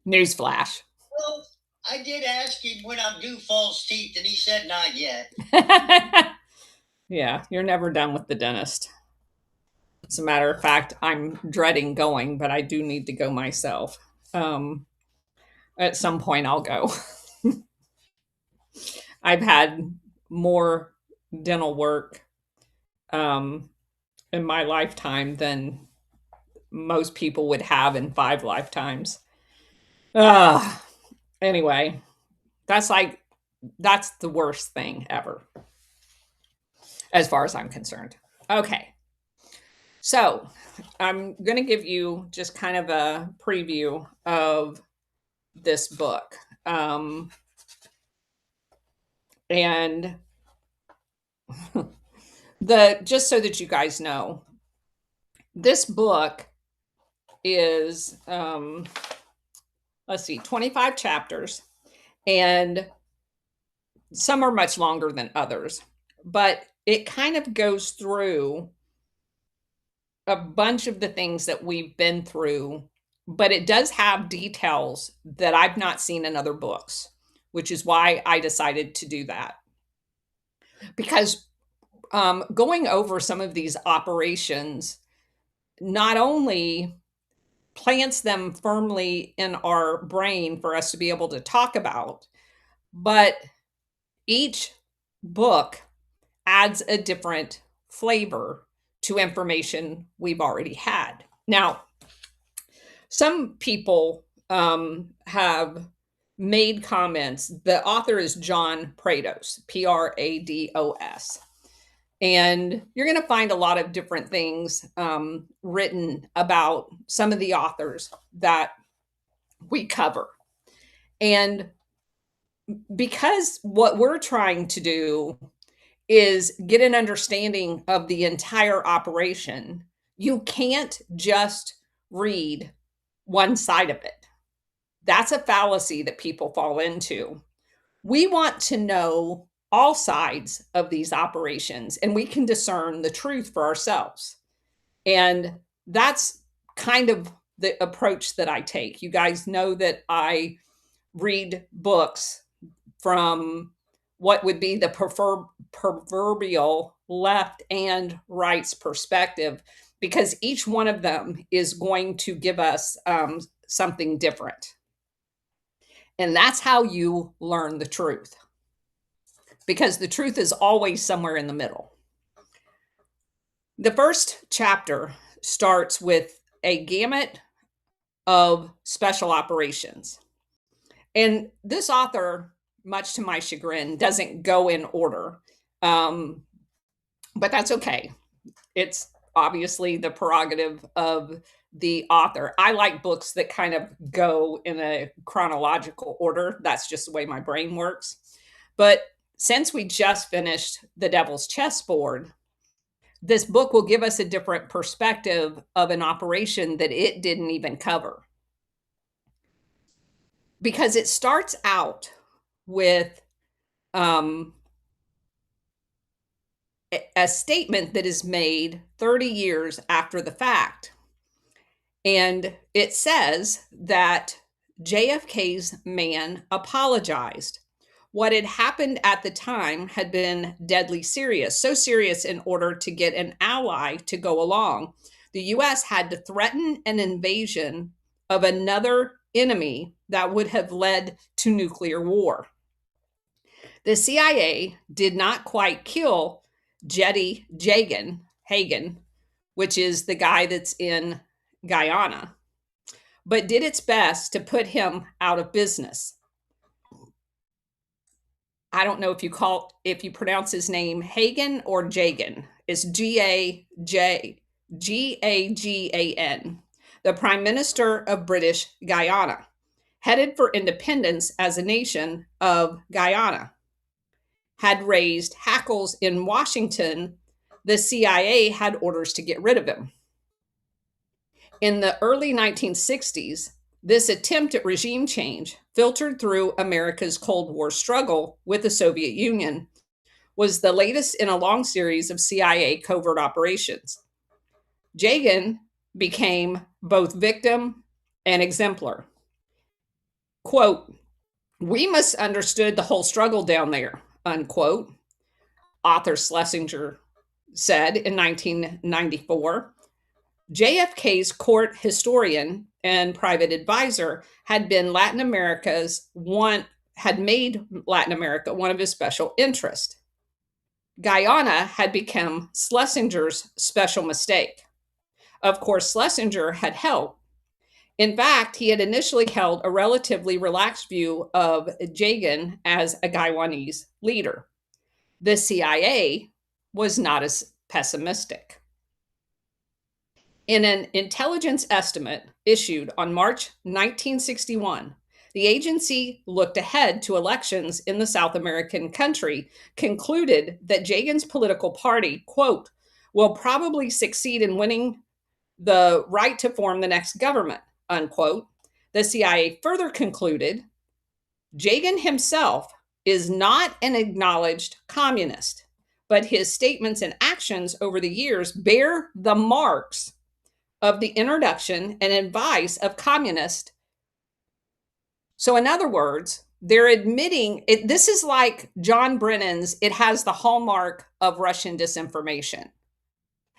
Newsflash. Well, I did ask him when I'm due false teeth, and he said not yet. Yeah, you're never done with the dentist. As a matter of fact, I'm dreading going, but I do need to go myself. Um, at some point, I'll go. I've had more dental work um, in my lifetime than most people would have in 5 lifetimes. Uh, anyway, that's like, that's the worst thing ever, as far as I'm concerned. Okay. So I'm going to give you just kind of a preview of this book. And the just so that you guys know, this book is let's see, 25 chapters, and some are much longer than others, but it kind of goes through a bunch of the things that we've been through, but it does have details that I've not seen in other books, which is why I decided to do that. Because going over some of these operations not only plants them firmly in our brain for us to be able to talk about, but each book adds a different flavor to information we've already had. Now, some people have made comments. The author is John Prados, Prados. And you're going to find a lot of different things written about some of the authors that we cover. And because what we're trying to do is get an understanding of the entire operation, you can't just read one side of it. That's a fallacy that people fall into. We want to know all sides of these operations, and we can discern the truth for ourselves. And that's kind of the approach that I take. You guys know that I read books from what would be the proverbial left and right's perspective, because each one of them is going to give us something different. And that's how you learn the truth, because the truth is always somewhere in the middle. The first chapter starts with a gamut of special operations. And this author, much to my chagrin, doesn't go in order. Um, but that's okay. It's obviously the prerogative of the author. I like books that kind of go in a chronological order. That's just the way my brain works. But since we just finished The Devil's Chessboard, this book will give us a different perspective of an operation that it didn't even cover. Because it starts out with um, a statement that is made 30 years after the fact. And it says that JFK's man apologized. What had happened at the time had been deadly serious, so serious in order to get an ally to go along. The US had to threaten an invasion of another enemy that would have led to nuclear war. The CIA did not quite kill Jetty Hagen, which is the guy that's in Guyana, but did its best to put him out of business. I don't know if you pronounce his name Hagen or Jagan. It's Gagan, the Prime Minister of British Guyana, headed for independence as a nation of Guyana, had raised hackles in Washington. The CIA had orders to get rid of him. In the early 1960s, this attempt at regime change, filtered through America's Cold War struggle with the Soviet Union, was the latest in a long series of CIA covert operations. Jagan became both victim and exemplar. Quote, we misunderstood the whole struggle down there, unquote, author Schlesinger said in 1994. JFK's court historian and private advisor had been Latin America's one had made Latin America one of his special interests. Guyana had become Schlesinger's special mistake. Of course, Schlesinger had helped. In fact, he had initially held a relatively relaxed view of Jagan as a Guyanese leader. The CIA was not as pessimistic. In an intelligence estimate issued on March 1961, the agency looked ahead to elections in the South American country, concluded that Jagan's political party, quote, will probably succeed in winning the right to form the next government, unquote. The CIA further concluded Jagan himself is not an acknowledged communist, but his statements and actions over the years bear the marks of the introduction and advice of communist. So, in other words, they're admitting it. This is like John Brennan's, it has the hallmark of Russian disinformation.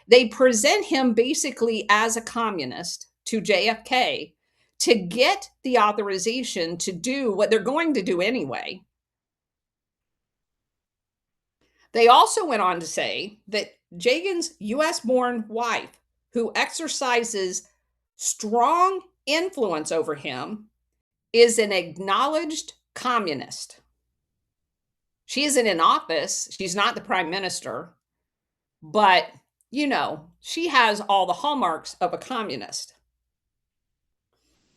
They present him basically as a communist to JFK to get the authorization to do what they're going to do anyway. They also went on to say that Jagan's US born wife, who exercises strong influence over him, is an acknowledged communist. She isn't in office, she's not the prime minister, but she has all the hallmarks of a communist.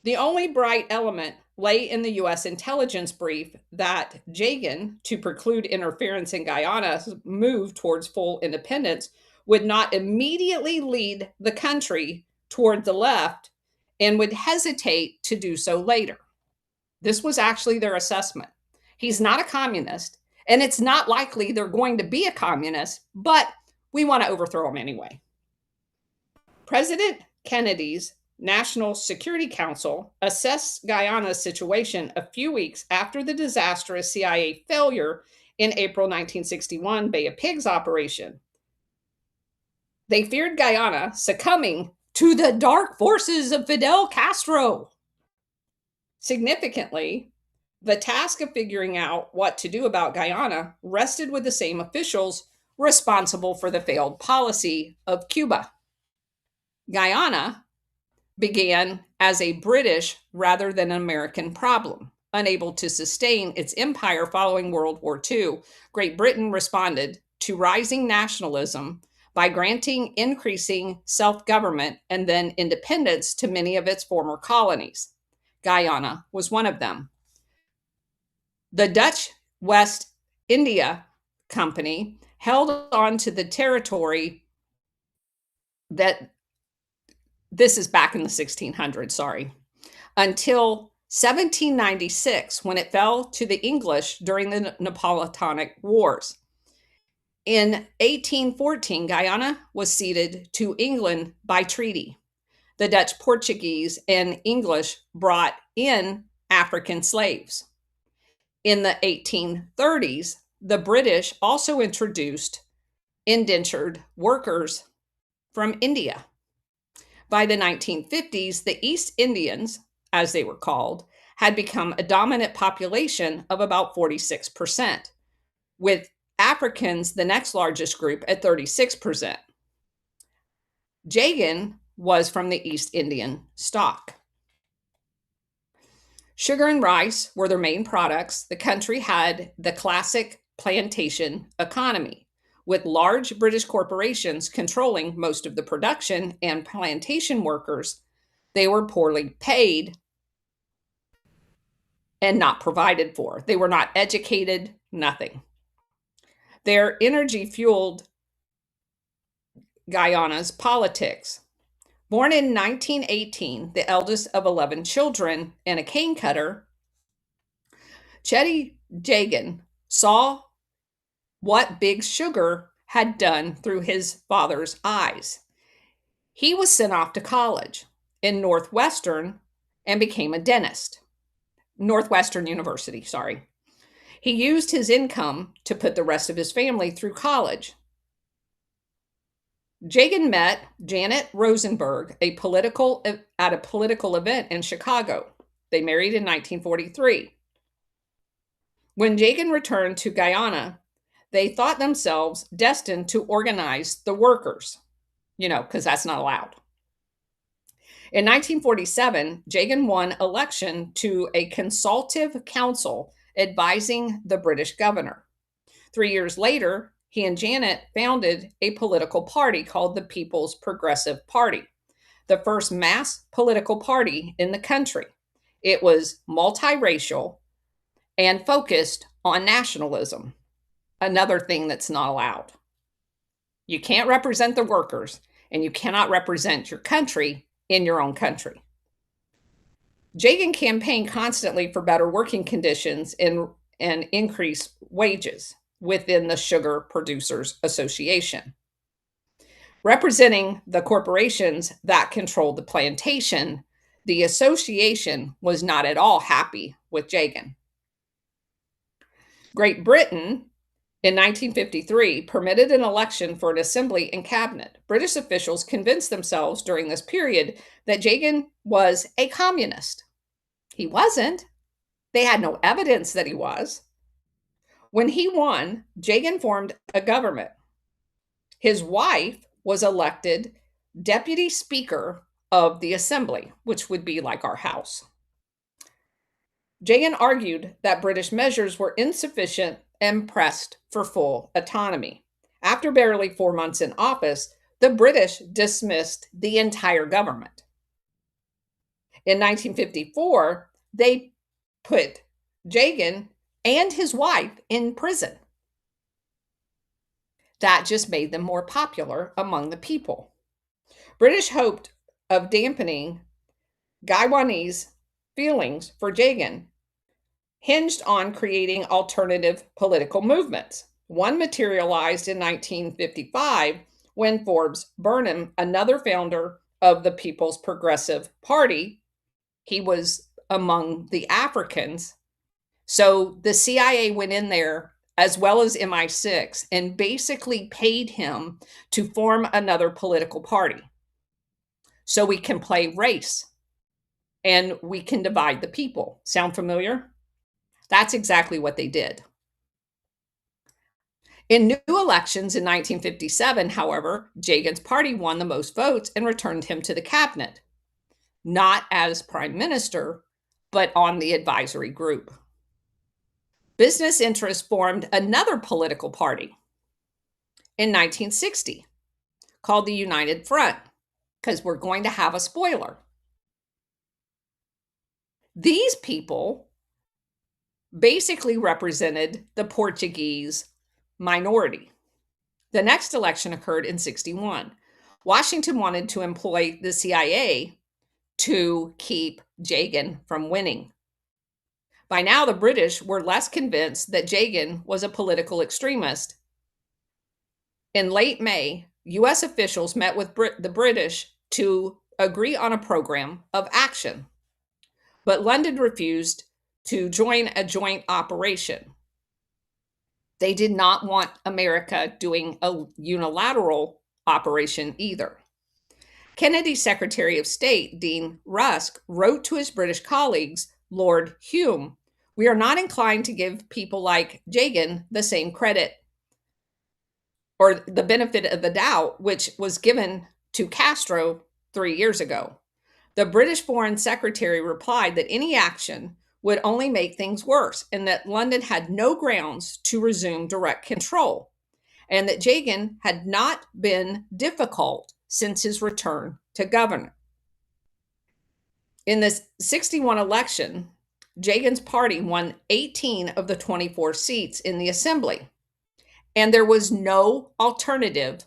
The only bright element lay in the US intelligence brief that Jagan, to preclude interference in Guyana's move towards full independence, would not immediately lead the country toward the left and would hesitate to do so later. This was actually their assessment. He's not a communist, and it's not likely they're going to be a communist, but we want to overthrow him anyway. President Kennedy's National Security Council assessed Guyana's situation a few weeks after the disastrous CIA failure in April 1961 Bay of Pigs operation. They feared Guyana succumbing to the dark forces of Fidel Castro. Significantly, the task of figuring out what to do about Guyana rested with the same officials responsible for the failed policy of Cuba. Guyana began as a British rather than an American problem. Unable to sustain its empire following World War II, Great Britain responded to rising nationalism by granting increasing self-government and then independence to many of its former colonies. Guyana was one of them. The Dutch West India Company held on to the territory that, this is back in the 1600s, until 1796, when it fell to the English during the Napoleonic Wars. In 1814, Guyana was ceded to England by treaty. The Dutch, Portuguese, and English brought in African slaves. In the 1830s, the British also introduced indentured workers from India. By the 1950s, the East Indians, as they were called, had become a dominant population of about 46%, with Africans the next largest group at 36%. Jagan was from the East Indian stock. Sugar and rice were their main products. The country had the classic plantation economy, with large British corporations controlling most of the production, and plantation workers, they were poorly paid and not provided for. They were not educated, nothing. Their energy fueled Guyana's politics. Born in 1918, the eldest of 11 children and a cane cutter, Chetty Jagan saw what Big Sugar had done through his father's eyes. He was sent off to college in Northwestern and became a dentist. Northwestern University, sorry. He used his income to put the rest of his family through college. Jagan met Janet Rosenberg at a political event in Chicago. They married in 1943. When Jagan returned to Guyana, they thought themselves destined to organize the workers, because that's not allowed. In 1947, Jagan won election to a consultative council advising the British governor. 3 years later, he and Janet founded a political party called the People's Progressive Party, the first mass political party in the country. It was multiracial and focused on nationalism, another thing that's not allowed. You can't represent the workers, and you cannot represent your country in your own country. Jagan campaigned constantly for better working conditions and increased wages within the Sugar Producers Association. Representing the corporations that controlled the plantation, the association was not at all happy with Jagan. Great Britain in 1953 permitted an election for an assembly and cabinet. British officials convinced themselves during this period that Jagan was a communist. He wasn't. They had no evidence that he was. When he won, Jagan formed a government. His wife was elected deputy speaker of the assembly, which would be like our house. Jagan argued that British measures were insufficient and pressed for full autonomy. After barely 4 months in office, the British dismissed the entire government. In 1954, they put Jagan and his wife in prison. That just made them more popular among the people. British hoped of dampening Guywanese feelings for Jagan hinged on creating alternative political movements. One materialized in 1955 when Forbes Burnham, another founder of the People's Progressive Party, he was among the Africans. So the CIA went in there as well as MI6 and basically paid him to form another political party. So we can play race and we can divide the people. Sound familiar? That's exactly what they did. In new elections in 1957, however, Jagan's party won the most votes and returned him to the cabinet, not as prime minister, but on the advisory group. Business interests formed another political party in 1960 called the United Front, because we're going to have a spoiler. These people basically represented the Portuguese minority. The next election occurred in 61. Washington wanted to employ the CIA to keep Jagan from winning. By now, the British were less convinced that Jagan was a political extremist. In late May, U.S. officials met with the British to agree on a program of action, but London refused to join a joint operation. They did not want America doing a unilateral operation either. Kennedy's Secretary of State, Dean Rusk, wrote to his British colleagues, Lord Hume, "We are not inclined to give people like Jagan the same credit or the benefit of the doubt which was given to Castro 3 years ago." The British Foreign Secretary replied that any action would only make things worse and that London had no grounds to resume direct control and that Jagan had not been difficult since his return to governor. In the 61 election, Jagan's party won 18 of the 24 seats in the assembly, and there was no alternative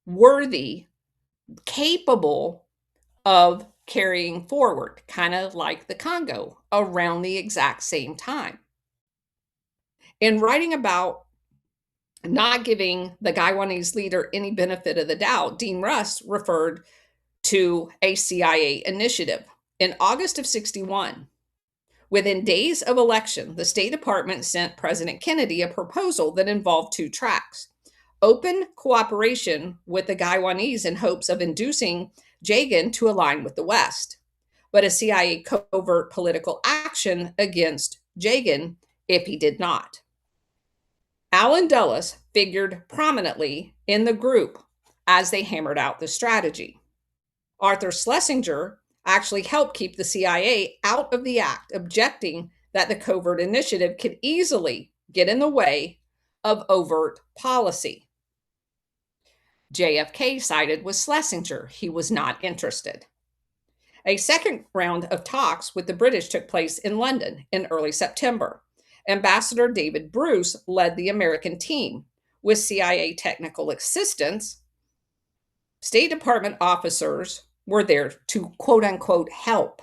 worthy, capable of carrying forward, kind of like the Congo, around the exact same time. In writing about not giving the Guywanese leader any benefit of the doubt, Dean Rusk referred to a CIA initiative. In August of 61, Within days of election, the State Department sent President Kennedy a proposal that involved two tracks: open cooperation with the Guywanese in hopes of inducing Jagan to align with the West, but a CIA covert political action against Jagan if he did not. Allen Dulles figured prominently in the group as they hammered out the strategy. Arthur Schlesinger actually helped keep the CIA out of the act, objecting that the covert initiative could easily get in the way of overt policy. JFK sided with Schlesinger. He was not interested. A second round of talks with the British took place in London in early September. Ambassador David Bruce led the American team with CIA technical assistance. State Department officers were there to quote unquote help.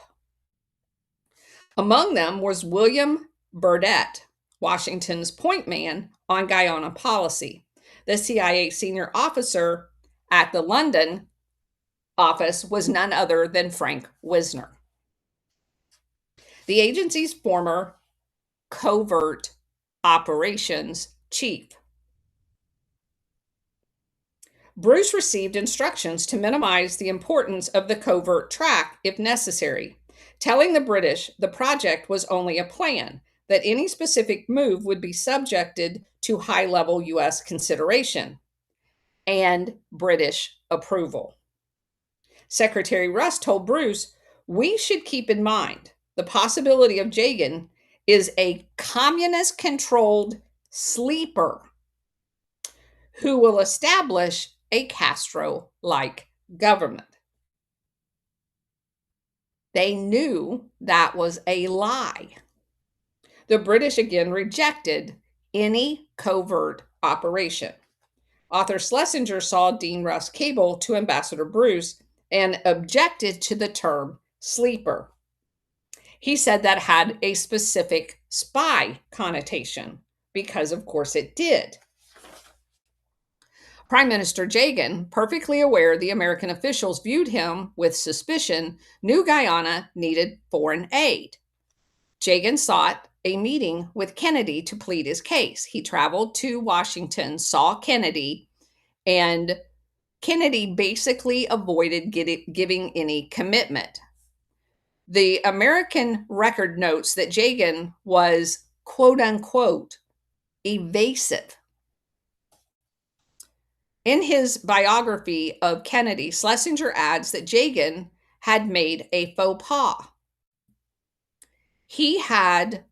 Among them was William Burdett, Washington's point man on Guyana policy. The CIA senior officer at the London office was none other than Frank Wisner, the agency's former covert operations chief. Bruce received instructions to minimize the importance of the covert track if necessary, telling the British the project was only a plan, that any specific move would be subjected to high-level U.S. consideration and British approval. Secretary Russ told Bruce, "We should keep in mind the possibility of Jagan is a communist-controlled sleeper who will establish a Castro-like government." They knew that was a lie. The British again rejected any covert operation. Arthur Schlesinger saw Dean Russ cable to Ambassador Bruce and objected to the term sleeper. He said that had a specific spy connotation, because of course it did. Prime Minister Jagan, perfectly aware the American officials viewed him with suspicion, knew Guyana needed foreign aid. Jagan sought a meeting with Kennedy to plead his case. He traveled to Washington, saw Kennedy, and Kennedy basically avoided giving any commitment. The American record notes that Jagan was, quote unquote, evasive. In his biography of Kennedy, Schlesinger adds that Jagan had made a faux pas. He had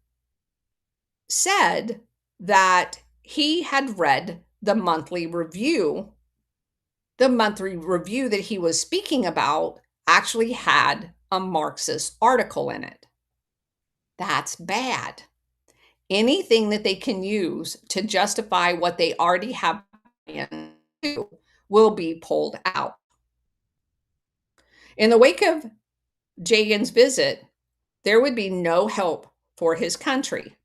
said that he had read the monthly review. The monthly review that he was speaking about actually had a Marxist article in it. That's bad. Anything that they can use to justify what they already have in will be pulled out. In the wake of Jagan's visit, there would be no help for his country.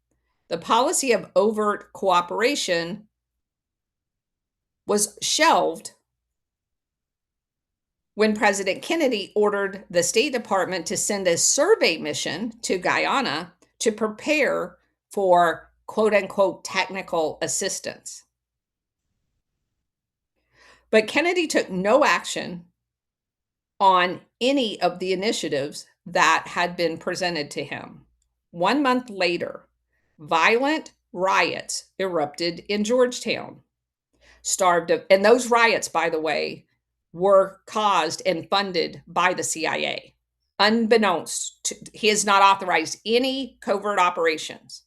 The policy of overt cooperation was shelved when President Kennedy ordered the State Department to send a survey mission to Guyana to prepare for quote unquote technical assistance. But Kennedy took no action on any of the initiatives that had been presented to him. 1 month later, violent riots erupted in Georgetown. And those riots, by the way, were caused and funded by the CIA. Unbeknownst to, he has not authorized any covert operations.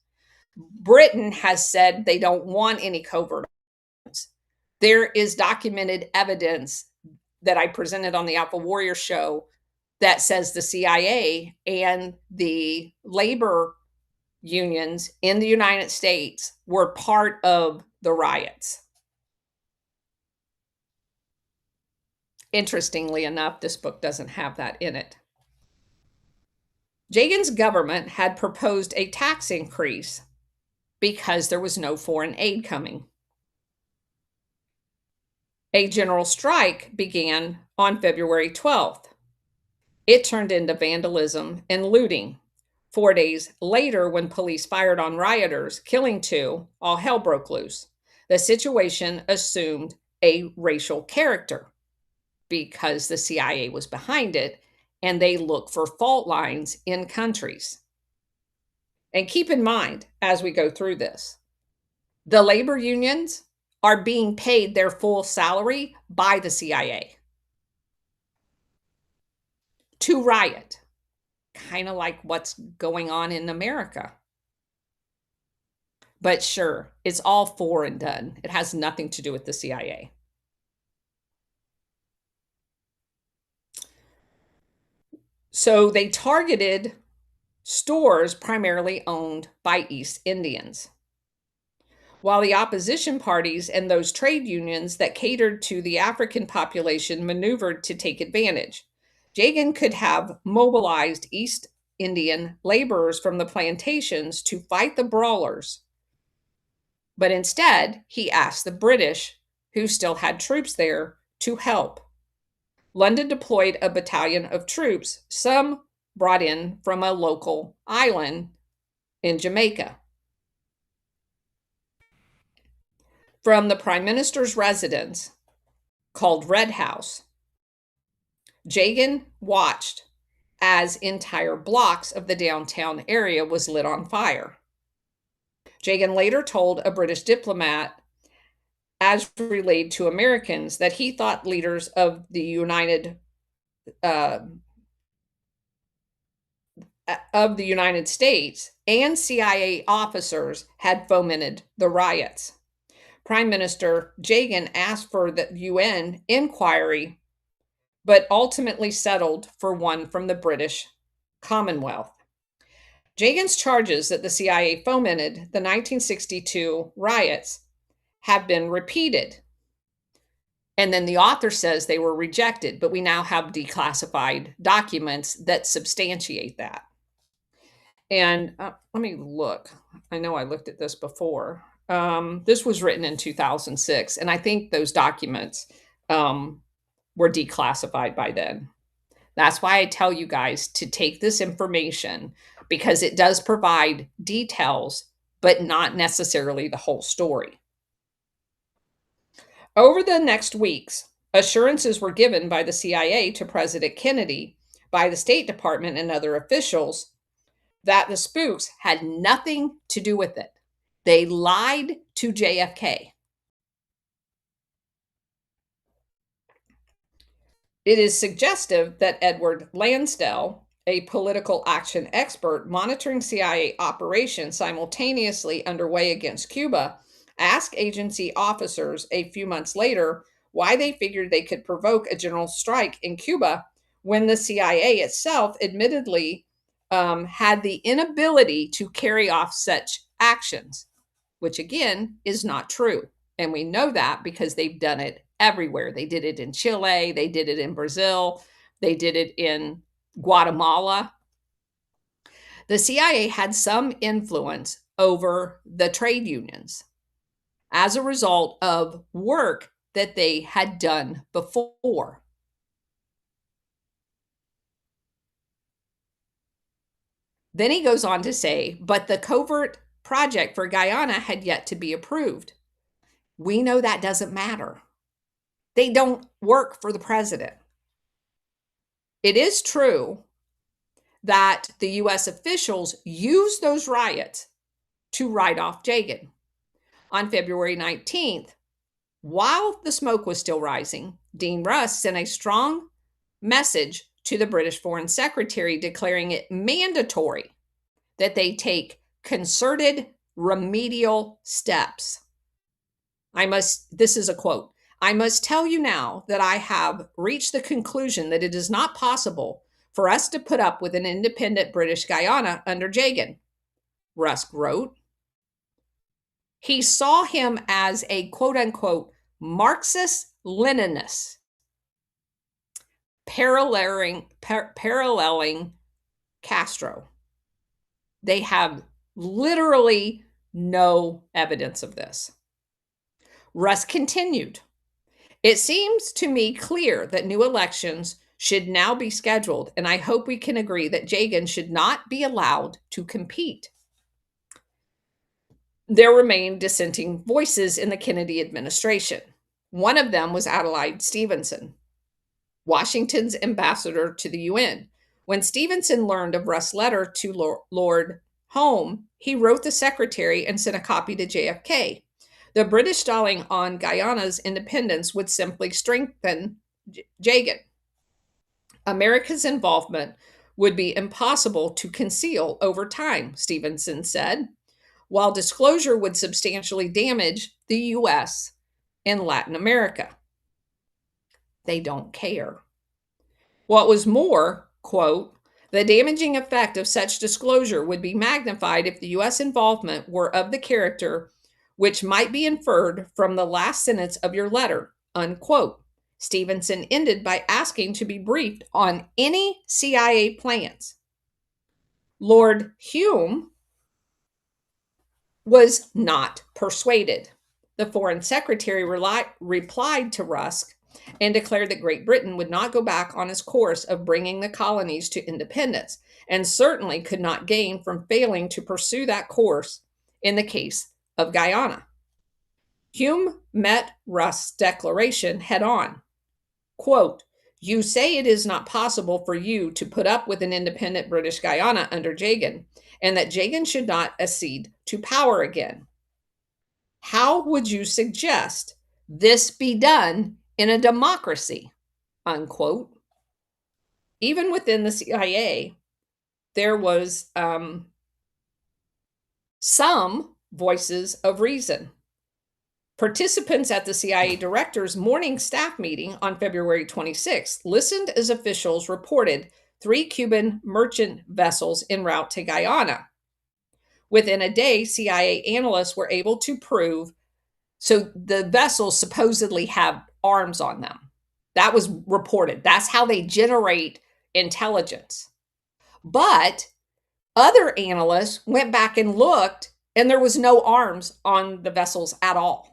Britain has said they don't want any covert operations. There is documented evidence that I presented on the Alpha Warrior show that says the CIA and the labor unions in the United States were part of the riots. Interestingly enough, this book doesn't have that in it. Jagan's government had proposed a tax increase because there was no foreign aid coming. A general strike began on February 12th. It turned into vandalism and looting. 4 days later, when police fired on rioters, killing two, all hell broke loose. The situation assumed a racial character because the CIA was behind it, and they look for fault lines in countries. And keep in mind, as we go through this, the labor unions are being paid their full salary by the CIA to riot, kind of like what's going on in America. But sure, it's all for and done. It has nothing to do with the CIA. So they targeted stores primarily owned by East Indians, while the opposition parties and those trade unions that catered to the African population maneuvered to take advantage. Jagan could have mobilized East Indian laborers from the plantations to fight the brawlers, but instead he asked the British, who still had troops there, to help. London deployed a battalion of troops, some brought in from a local island in Jamaica. From the Prime Minister's residence, called Red House, Jagan watched as entire blocks of the downtown area was lit on fire. Jagan later told a British diplomat, as relayed to Americans, that he thought leaders of the United States and CIA officers had fomented the riots. Prime Minister Jagan asked for the UN inquiry, but ultimately settled for one from the British Commonwealth. Jagan's charges that the CIA fomented the 1962 riots have been repeated. And then the author says they were rejected, but we now have declassified documents that substantiate that. And let me look. I know I looked at this before. This was written in 2006, and I think those documents were declassified by then. That's why I tell you guys to take this information, because it does provide details, but not necessarily the whole story. Over the next weeks, assurances were given by the CIA to President Kennedy, by the State Department, and other officials that the spooks had nothing to do with it. They lied to JFK. It is suggestive that Edward Lansdale, a political action expert monitoring CIA operations simultaneously underway against Cuba, asked agency officers a few months later why they figured they could provoke a general strike in Cuba when the CIA itself admittedly had the inability to carry off such actions, which again is not true. And we know that because they've done it everywhere. They did it in Chile, they did it in Brazil, they did it in Guatemala. The CIA had some influence over the trade unions as a result of work that they had done before. Then he goes on to say, but the covert project for Guyana had yet to be approved. We know that doesn't matter. They don't work for the president. It is true that the US officials used those riots to write off Jagan. On February 19th, while the smoke was still rising, Dean Rusk sent a strong message to the British Foreign Secretary declaring it mandatory that they take concerted remedial steps. This is a quote, I must tell you now that I have reached the conclusion that it is not possible for us to put up with an independent British Guyana under Jagan, Rusk wrote. He saw him as a quote unquote Marxist-Leninist, paralleling Castro. They have literally no evidence of this. Rusk continued, it seems to me clear that new elections should now be scheduled, and I hope we can agree that Jagan should not be allowed to compete. There remained dissenting voices in the Kennedy administration. One of them was Adlai Stevenson, Washington's ambassador to the UN. When Stevenson learned of Russ's letter to Lord Home, he wrote the secretary and sent a copy to JFK. The British stalling on Guyana's independence would simply strengthen Jagan. America's involvement would be impossible to conceal over time, Stevenson said, while disclosure would substantially damage the U.S. and Latin America. They don't care. What was more, quote, the damaging effect of such disclosure would be magnified if the U.S. involvement were of the character which might be inferred from the last sentence of your letter, unquote. Stevenson ended by asking to be briefed on any CIA plans. Lord Hume was not persuaded. The Foreign Secretary replied to Rusk and declared that Great Britain would not go back on its course of bringing the colonies to independence, and certainly could not gain from failing to pursue that course in the case of Guyana. Hume met Rusk's declaration head on. Quote, you say it is not possible for you to put up with an independent British Guyana under Jagan, and that Jagan should not accede to power again. How would you suggest this be done in a democracy? Unquote. Even within the CIA, there was some voices of reason. Participants at the CIA director's morning staff meeting on February 26th listened as officials reported 3 Cuban merchant vessels en route to Guyana. Within a day, CIA analysts were able to prove, so the vessels supposedly have arms on them. That was reported. That's how they generate intelligence. But other analysts went back and looked, and there was no arms on the vessels at all.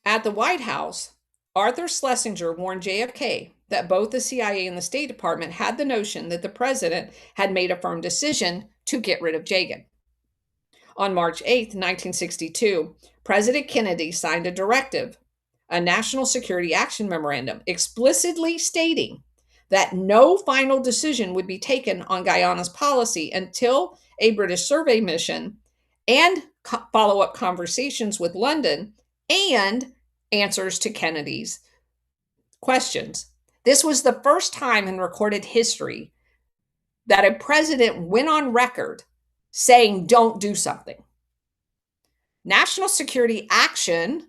At the White House, Arthur Schlesinger warned JFK that both the CIA and the State Department had the notion that the president had made a firm decision to get rid of Jagan. On March 8, 1962, President Kennedy signed a directive, a National Security Action Memorandum, explicitly stating that no final decision would be taken on Guyana's policy until a British survey mission and follow-up conversations with London and answers to Kennedy's questions. This was the first time in recorded history that a president went on record saying, don't do something. National security action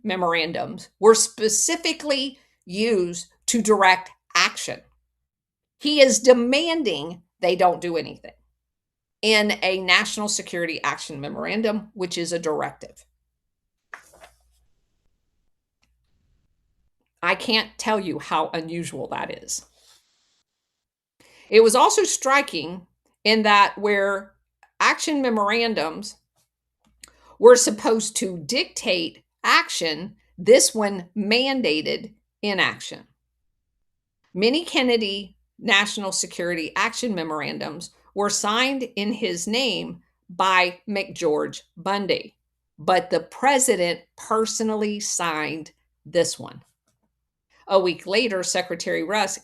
memorandums were specifically used to direct action. He is demanding they don't do anything in a national security action memorandum, which is a directive. I can't tell you how unusual that is. It was also striking in that where action memorandums were supposed to dictate action, this one mandated inaction. Many Kennedy national security action memorandums were signed in his name by McGeorge Bundy, but the president personally signed this one. A week later, Secretary Rusk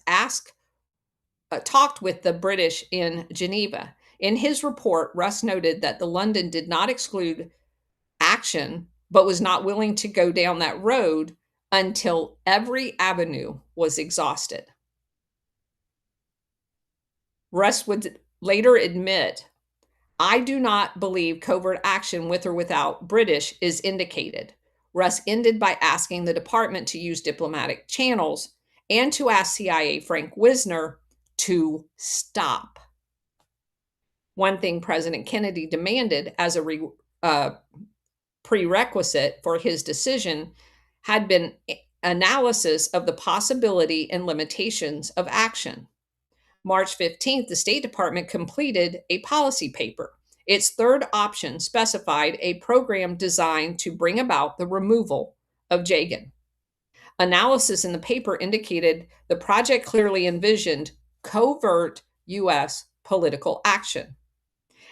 talked with the British in Geneva. In his report, Rusk noted that the London did not exclude action, but was not willing to go down that road until every avenue was exhausted. Rusk would later admit, I do not believe covert action with or without British is indicated. Rusk ended by asking the department to use diplomatic channels and to ask CIA Frank Wisner to stop. One thing President Kennedy demanded as a prerequisite for his decision had been analysis of the possibility and limitations of action. March 15th, the State Department completed a policy paper Its third option specified a program designed to bring about the removal of Jagan. Analysis in the paper indicated the project clearly envisioned covert U.S. political action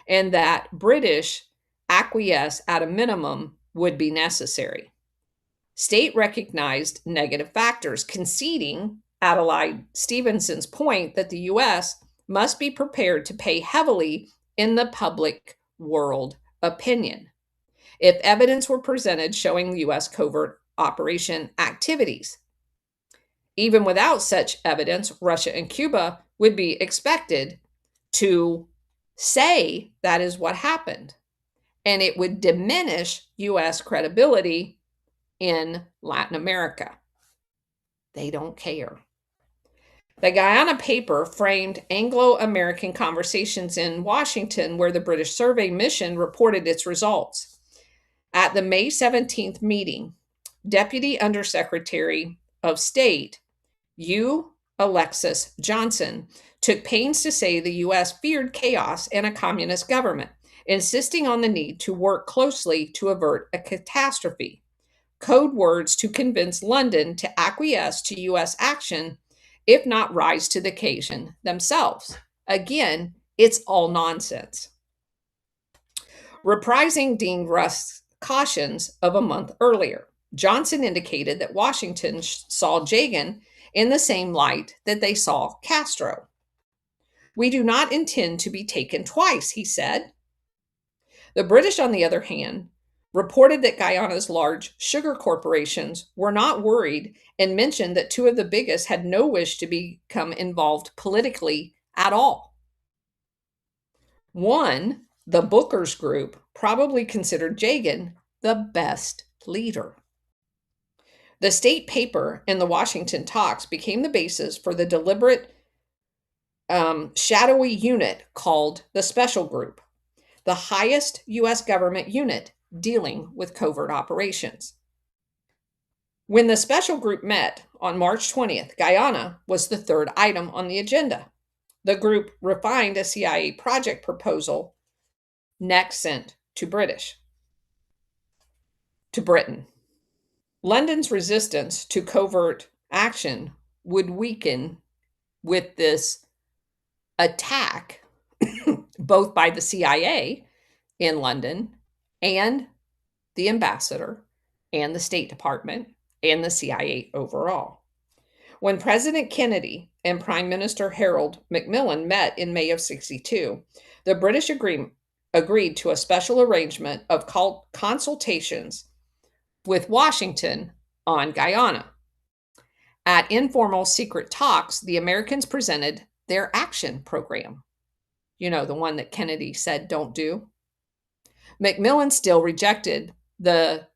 and that British acquiesce at a minimum would be necessary. State recognized negative factors, conceding Adelaide Stevenson's point that the U.S. must be prepared to pay heavily in the public world opinion if evidence were presented showing U.S. covert operation activities. Even without such evidence, Russia and Cuba would be expected to say that is what happened, and it would diminish U.S. credibility in Latin America. They don't care. The Guyana paper framed Anglo American conversations in Washington, where the British survey mission reported its results. At the May 17th meeting, Deputy Undersecretary of State U. Alexis Johnson took pains to say the U.S. feared chaos and a communist government, insisting on the need to work closely to avert a catastrophe. Code words to convince London to acquiesce to U.S. action, if not rise to the occasion themselves. Again, it's all nonsense. Reprising Dean Rust's cautions of a month earlier, Johnson indicated that Washington saw Jagan in the same light that they saw Castro. We do not intend to be taken twice, he said. The British, on the other hand, reported that Guyana's large sugar corporations were not worried and mentioned that two of the biggest had no wish to become involved politically at all. One, the Booker's group, probably considered Jagan the best leader. The state paper and the Washington talks became the basis for the deliberate, shadowy unit called the Special Group, the highest U.S. government unit dealing with covert operations. When the Special Group met on March 20th, Guyana was the third item on the agenda. The group refined a CIA project proposal next sent to Britain. London's resistance to covert action would weaken with this attack, both by the CIA in London and the ambassador and the State Department and the CIA overall. When President Kennedy and Prime Minister Harold Macmillan met in May of '62, the British agreed to a special arrangement of consultations with Washington on Guyana. At informal secret talks, the Americans presented their action program. You know, the one that Kennedy said don't do. Macmillan still rejected the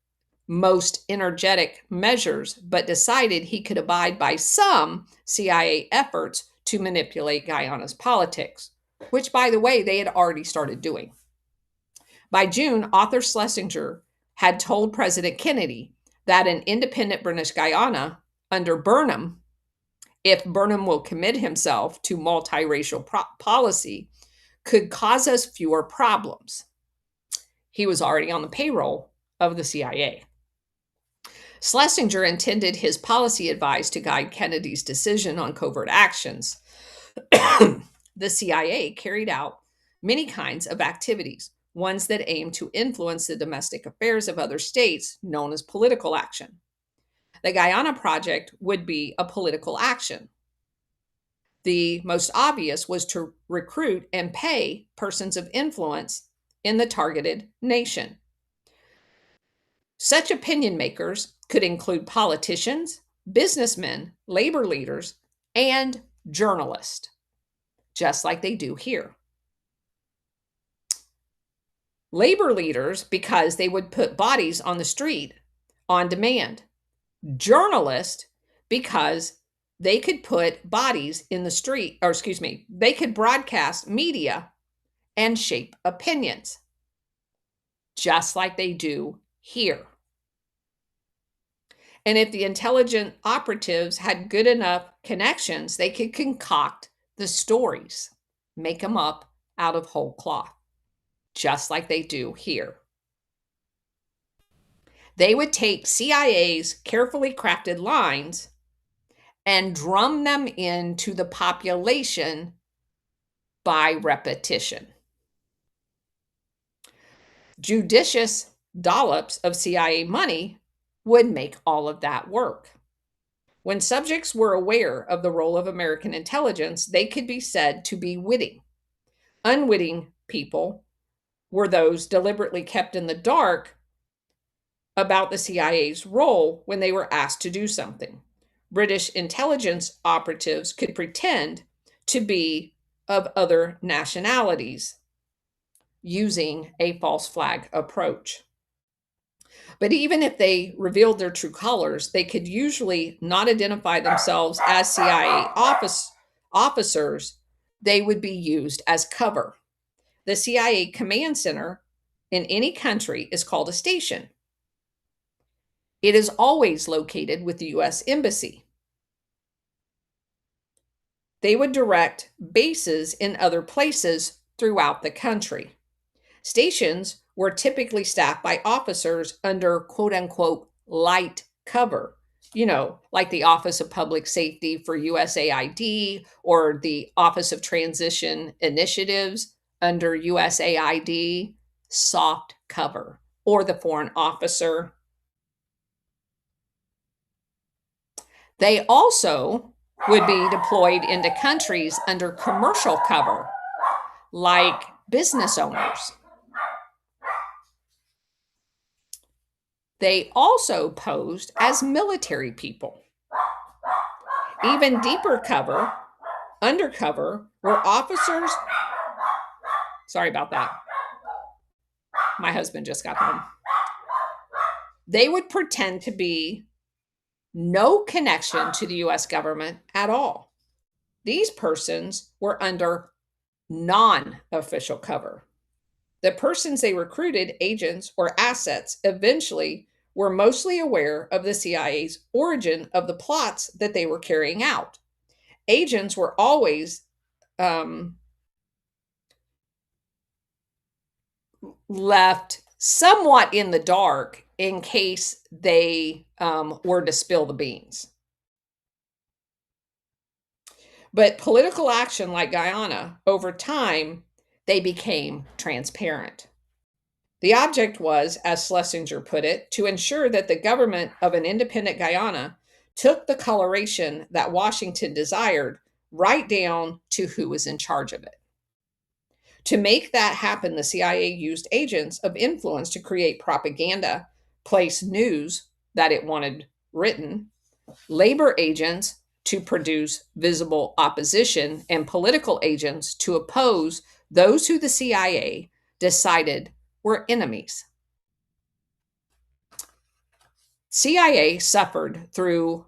most energetic measures, but decided he could abide by some CIA efforts to manipulate Guyana's politics, which, by the way, they had already started doing. By June, Arthur Schlesinger had told President Kennedy that an independent British Guyana under Burnham, if Burnham will commit himself to multiracial policy, could cause us fewer problems. He was already on the payroll of the CIA. Schlesinger intended his policy advice to guide Kennedy's decision on covert actions. The CIA carried out many kinds of activities, ones that aimed to influence the domestic affairs of other states, known as political action. The Guyana Project would be a political action. The most obvious was to recruit and pay persons of influence in the targeted nation. Such opinion makers could include politicians, businessmen, labor leaders, and journalists, just like they do here. Labor leaders, because they would put bodies on the street on demand. Journalists, because they could put bodies in the street, they could broadcast media and shape opinions, just like they do here. And if the intelligent operatives had good enough connections, they could concoct the stories, make them up out of whole cloth. just like they do here. They would take CIA's carefully crafted lines and drum them into the population by repetition. Judicious dollops of CIA money would make all of that work. When subjects were aware of the role of American intelligence, they could be said to be witting. Unwitting people were those deliberately kept in the dark about the CIA's role when they were asked to do something. British intelligence operatives could pretend to be of other nationalities using a false flag approach. But even if they revealed their true colors, they could usually not identify themselves as CIA officers. They would be used as cover. The CIA command center in any country is called a station. It is always located with the US Embassy. They would direct bases in other places throughout the country. Stations were typically staffed by officers under quote unquote light cover, like the Office of Public Safety for USAID or the Office of Transition Initiatives under USAID, soft cover, or the foreign officer. They also would be deployed into countries under commercial cover, like business owners. They also posed as military people. Even deeper cover, undercover, were officers. Sorry about that. My husband just got home. They would pretend to be no connection to the US government at all. These persons were under non-official cover. The persons they recruited, agents or assets, eventually were mostly aware of the CIA's origin of the plots that they were carrying out. Agents were always left somewhat in the dark in case they were to spill the beans. But political action like Guyana, over time, they became transparent. The object was, as Schlesinger put it, to ensure that the government of an independent Guyana took the coloration that Washington desired right down to who was in charge of it. To make that happen, the CIA used agents of influence to create propaganda, place news that it wanted written, labor agents to produce visible opposition, and political agents to oppose those who the CIA decided were enemies. CIA suffered through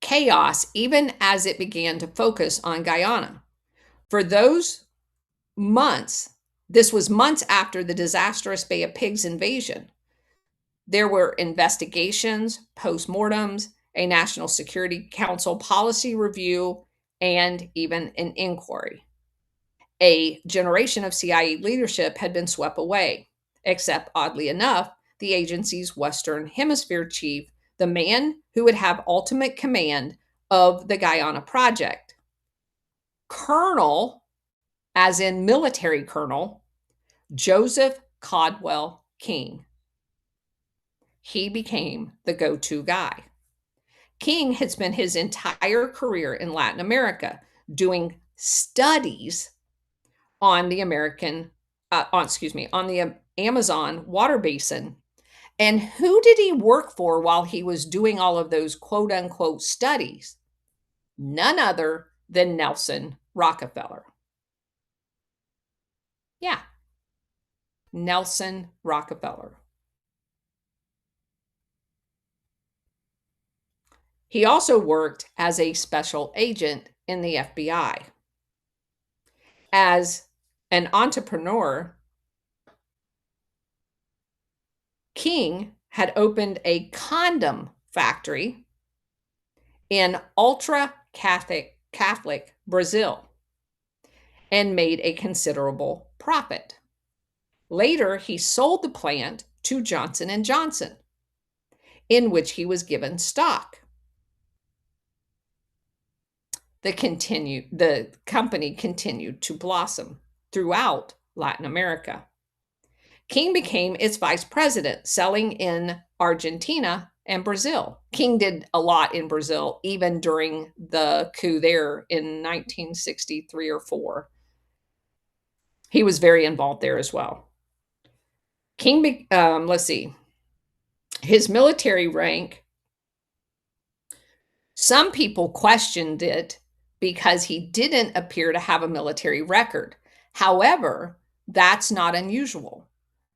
chaos even as it began to focus on Guyana. For those months, this was months after the disastrous Bay of Pigs invasion, there were investigations, postmortems, a National Security Council policy review, and even an inquiry. A generation of CIA leadership had been swept away, except, oddly enough, the agency's Western Hemisphere chief, the man who would have ultimate command of the Guyana project. Colonel, as in military colonel, Joseph Caldwell King. He became the go-to guy. King had spent his entire career in Latin America doing studies on the on the Amazon water basin. And who did he work for while he was doing all of those quote unquote studies? None other than Nelson Rockefeller. Yeah, Nelson Rockefeller. He also worked as a special agent in the FBI. As an entrepreneur, King had opened a condom factory in ultra Catholic Brazil. and made a considerable profit. Later, he sold the plant to Johnson and Johnson, in which he was given stock. The company continued to blossom throughout Latin America. King became its vice president, selling in Argentina and Brazil. King did a lot in Brazil, even during the coup there in 1963 or 4. He was very involved there as well. Let's see, his military rank, some people questioned it because he didn't appear to have a military record. However, that's not unusual.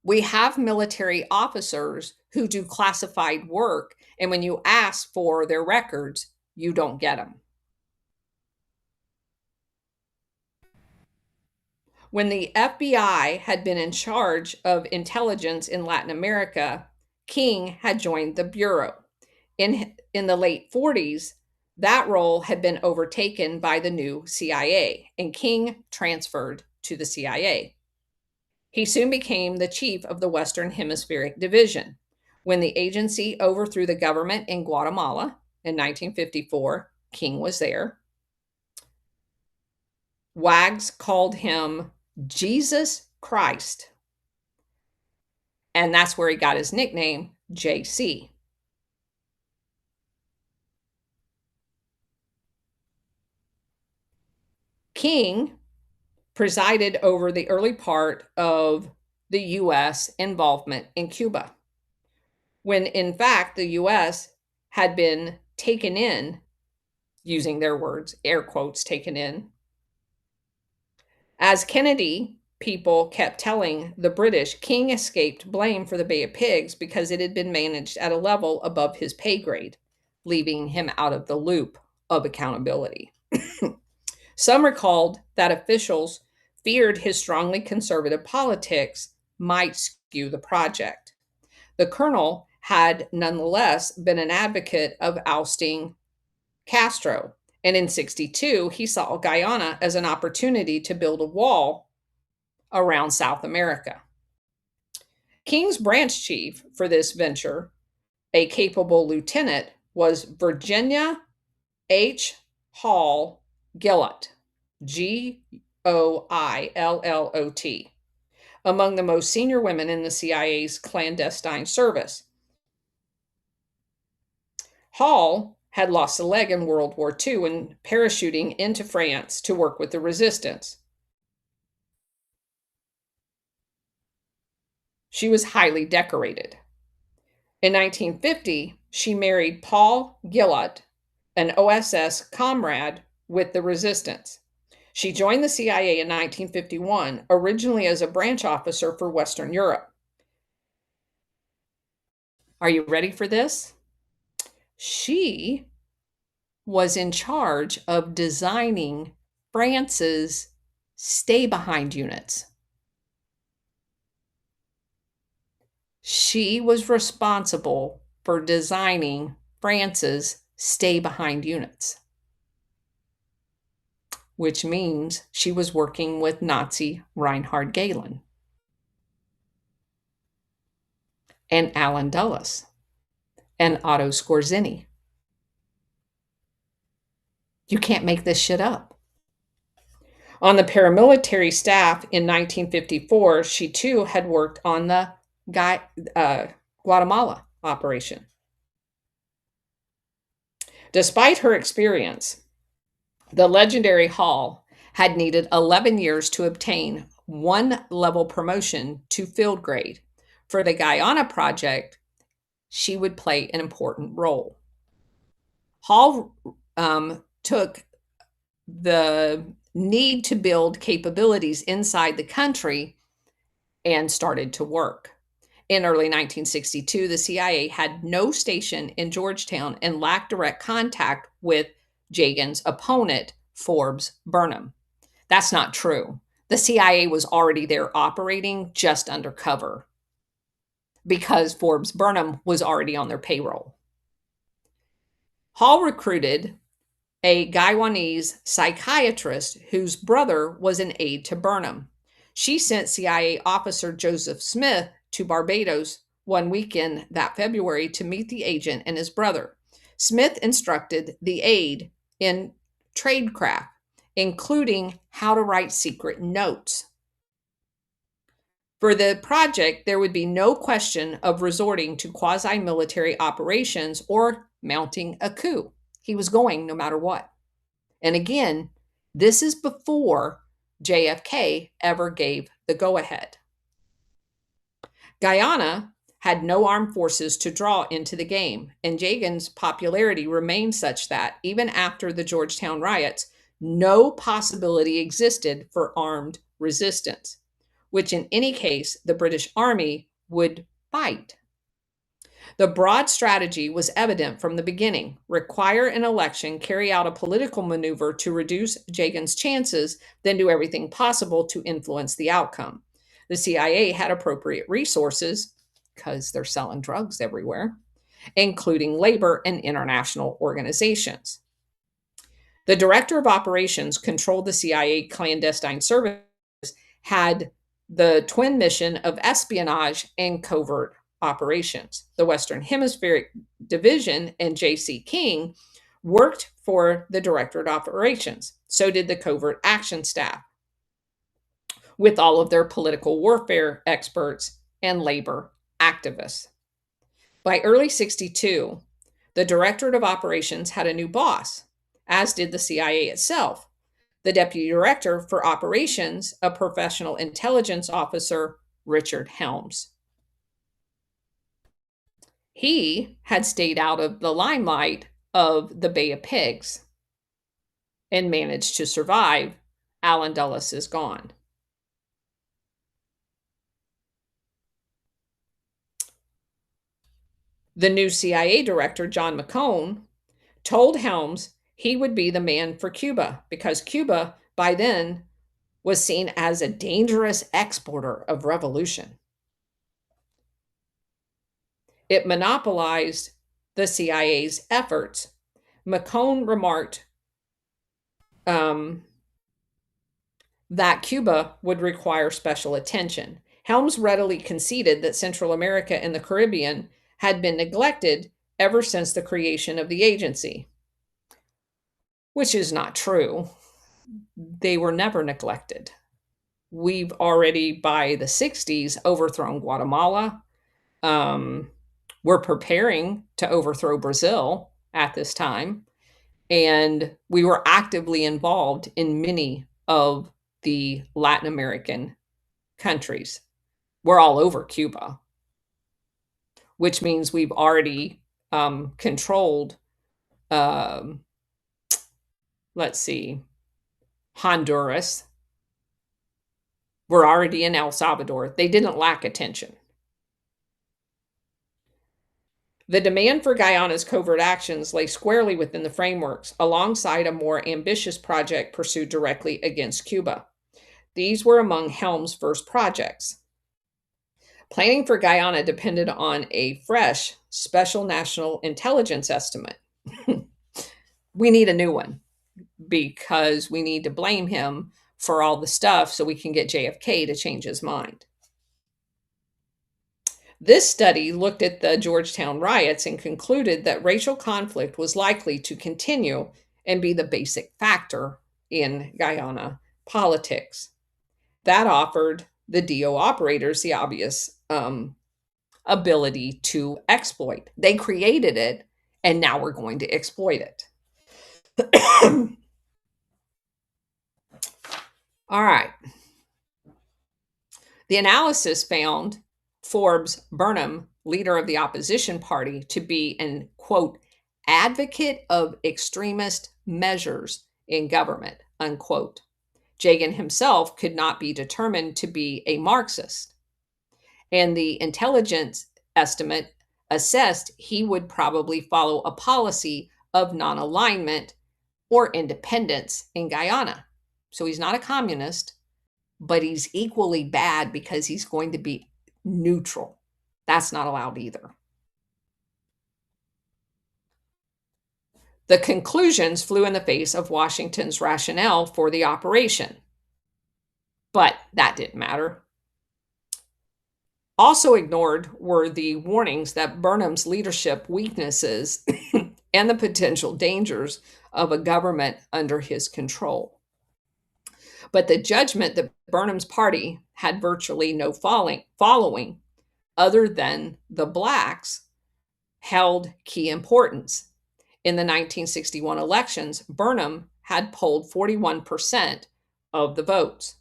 We have military officers who do classified work, and when you ask for their records, you don't get them. When the FBI had been in charge of intelligence in Latin America, King had joined the Bureau. In the late 40s, that role had been overtaken by the new CIA, and King transferred to the CIA. He soon became the chief of the Western Hemispheric Division. When the agency overthrew the government in Guatemala in 1954, King was there. Wags called him Jesus Christ, and that's where he got his nickname, JC. King presided over the early part of the U.S. involvement in Cuba, when in fact the U.S. had been taken in, using their words, air quotes, taken in. As Kennedy people kept telling the British, King escaped blame for the Bay of Pigs because it had been managed at a level above his pay grade, leaving him out of the loop of accountability. Some recalled that officials feared his strongly conservative politics might skew the project. The colonel had nonetheless been an advocate of ousting Castro, and in 62, he saw Guyana as an opportunity to build a wall around South America. King's branch chief for this venture, a capable lieutenant, was Virginia H. Hall Gillott, Goillot, among the most senior women in the CIA's clandestine service. Hall had lost a leg in World War II when parachuting into France to work with the resistance. She was highly decorated. In 1950, she married Paul Gillott, an OSS comrade with the resistance. She joined the CIA in 1951, originally as a branch officer for Western Europe. Are you ready for this? She was in charge of designing France's stay-behind units. She was responsible for designing France's stay-behind units, which means she was working with Nazi Reinhard Gehlen and Alan Dulles and Otto Skorzeny. You can't make this shit up. On the paramilitary staff in 1954, she too had worked on the Guatemala operation. Despite her experience, the legendary Hall had needed 11 years to obtain one level promotion to field grade. For the Guyana project, she would play an important role. Hall took the need to build capabilities inside the country and started to work. In early 1962, the CIA had no station in Georgetown and lacked direct contact with Jagan's opponent, Forbes Burnham. That's not true. The CIA was already there operating just undercover because Forbes Burnham was already on their payroll. Hall recruited a Guyanese psychiatrist whose brother was an aide to Burnham. She sent CIA officer Joseph Smith to Barbados one weekend that February to meet the agent and his brother. Smith instructed the aide in tradecraft, including how to write secret notes. For the project, there would be no question of resorting to quasi military operations or mounting a coup. He was going no matter what. And again, this is before JFK ever gave the go ahead. Guyana had no armed forces to draw into the game, and Jagan's popularity remained such that even after the Georgetown riots, no possibility existed for armed resistance, which in any case, the British Army would fight. The broad strategy was evident from the beginning: require an election, carry out a political maneuver to reduce Jagan's chances, then do everything possible to influence the outcome. The CIA had appropriate resources, because they're selling drugs everywhere, including labor and international organizations. The director of operations controlled the CIA clandestine service, had the twin mission of espionage and covert operations. The Western Hemispheric Division and J.C. King worked for the Directorate of Operations. So did the Covert Action Staff, with all of their political warfare experts and labor activists. By early 62, the Directorate of Operations had a new boss, as did the CIA itself. The Deputy Director for Operations, a professional intelligence officer, Richard Helms. He had stayed out of the limelight of the Bay of Pigs and managed to survive. Allen Dulles is gone. The new CIA director, John McCone, told Helms he would be the man for Cuba because Cuba, by then, was seen as a dangerous exporter of revolution. It monopolized the CIA's efforts. McCone remarked that Cuba would require special attention. Helms readily conceded that Central America and the Caribbean had been neglected ever since the creation of the agency, which is not true. They were never neglected. We've already, by the 60s, overthrown Guatemala. We're preparing to overthrow Brazil at this time. And we were actively involved in many of the Latin American countries. We're all over Cuba, which means we've already controlled, let's see, Honduras. We're already in El Salvador. They didn't lack attention. The demand for Guyana's covert actions lay squarely within the frameworks, alongside a more ambitious project pursued directly against Cuba. These were among Helms' first projects. Planning for Guyana depended on a fresh special national intelligence estimate. We need a new one because we need to blame him for all the stuff so we can get JFK to change his mind. This study looked at the Georgetown riots and concluded that racial conflict was likely to continue and be the basic factor in Guyana politics. That offered the DO operators the obvious ability to exploit. They created it, and now we're going to exploit it. All right. The analysis found Forbes Burnham, leader of the opposition party, to be an, quote, advocate of extremist measures in government, unquote. Jagan himself could not be determined to be a Marxist. And the intelligence estimate assessed he would probably follow a policy of non-alignment or independence in Guyana. So he's not a communist, but he's equally bad because he's going to be neutral. That's not allowed either. The conclusions flew in the face of Washington's rationale for the operation. But that didn't matter. Also ignored were the warnings that Burnham's leadership weaknesses and the potential dangers of a government under his control. But the judgment that Burnham's party had virtually no following other than the blacks held key importance. In the 1961 elections, Burnham had polled 41% of the votes.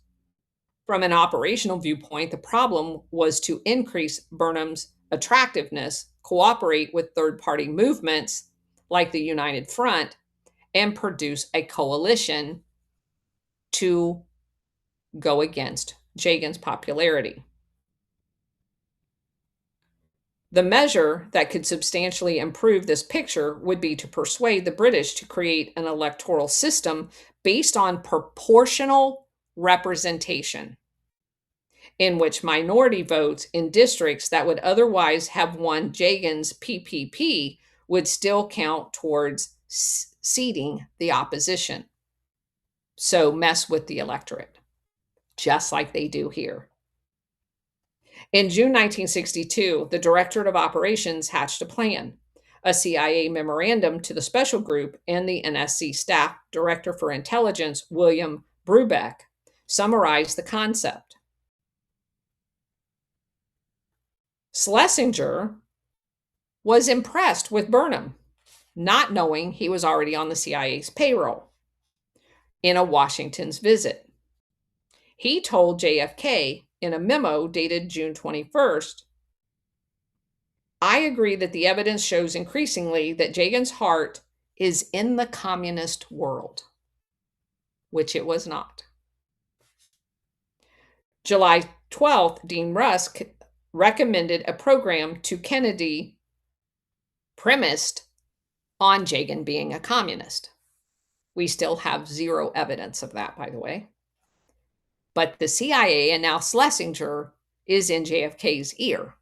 From an operational viewpoint, the problem was to increase Burnham's attractiveness, cooperate with third party movements like the United Front, and produce a coalition to go against Jagan's popularity. The measure that could substantially improve this picture would be to persuade the British to create an electoral system based on proportional representation, in which minority votes in districts that would otherwise have won Jagan's PPP would still count towards seating the opposition. So mess with the electorate, just like they do here. In June 1962, the Directorate of Operations hatched a plan. A CIA memorandum to the special group and the NSC staff director for intelligence, William Brubeck, summarized the concept. Schlesinger was impressed with Burnham, not knowing he was already on the CIA's payroll in a Washington's visit. He told JFK in a memo dated June 21st, I agree that the evidence shows increasingly that Jagan's heart is in the communist world, which it was not. July 12th, Dean Rusk recommended a program to Kennedy premised on Jagan being a communist. We still have zero evidence of that, by the way. But the CIA and now Schlesinger is in JFK's ear.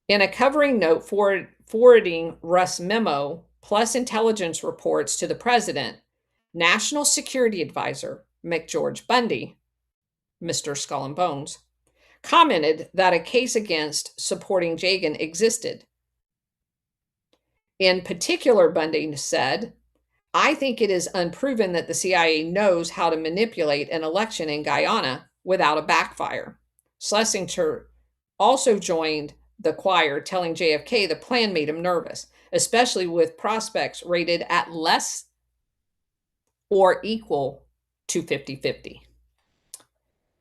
In a covering note forwarding Rusk's memo plus intelligence reports to the president, National Security Advisor McGeorge Bundy, Mr. Skull and Bones, commented that a case against supporting Jagan existed. In particular, Bundy said, I think it is unproven that the CIA knows how to manipulate an election in Guyana without a backfire. Schlesinger also joined the choir, telling JFK the plan made him nervous, especially with prospects rated at less or equal to 50-50.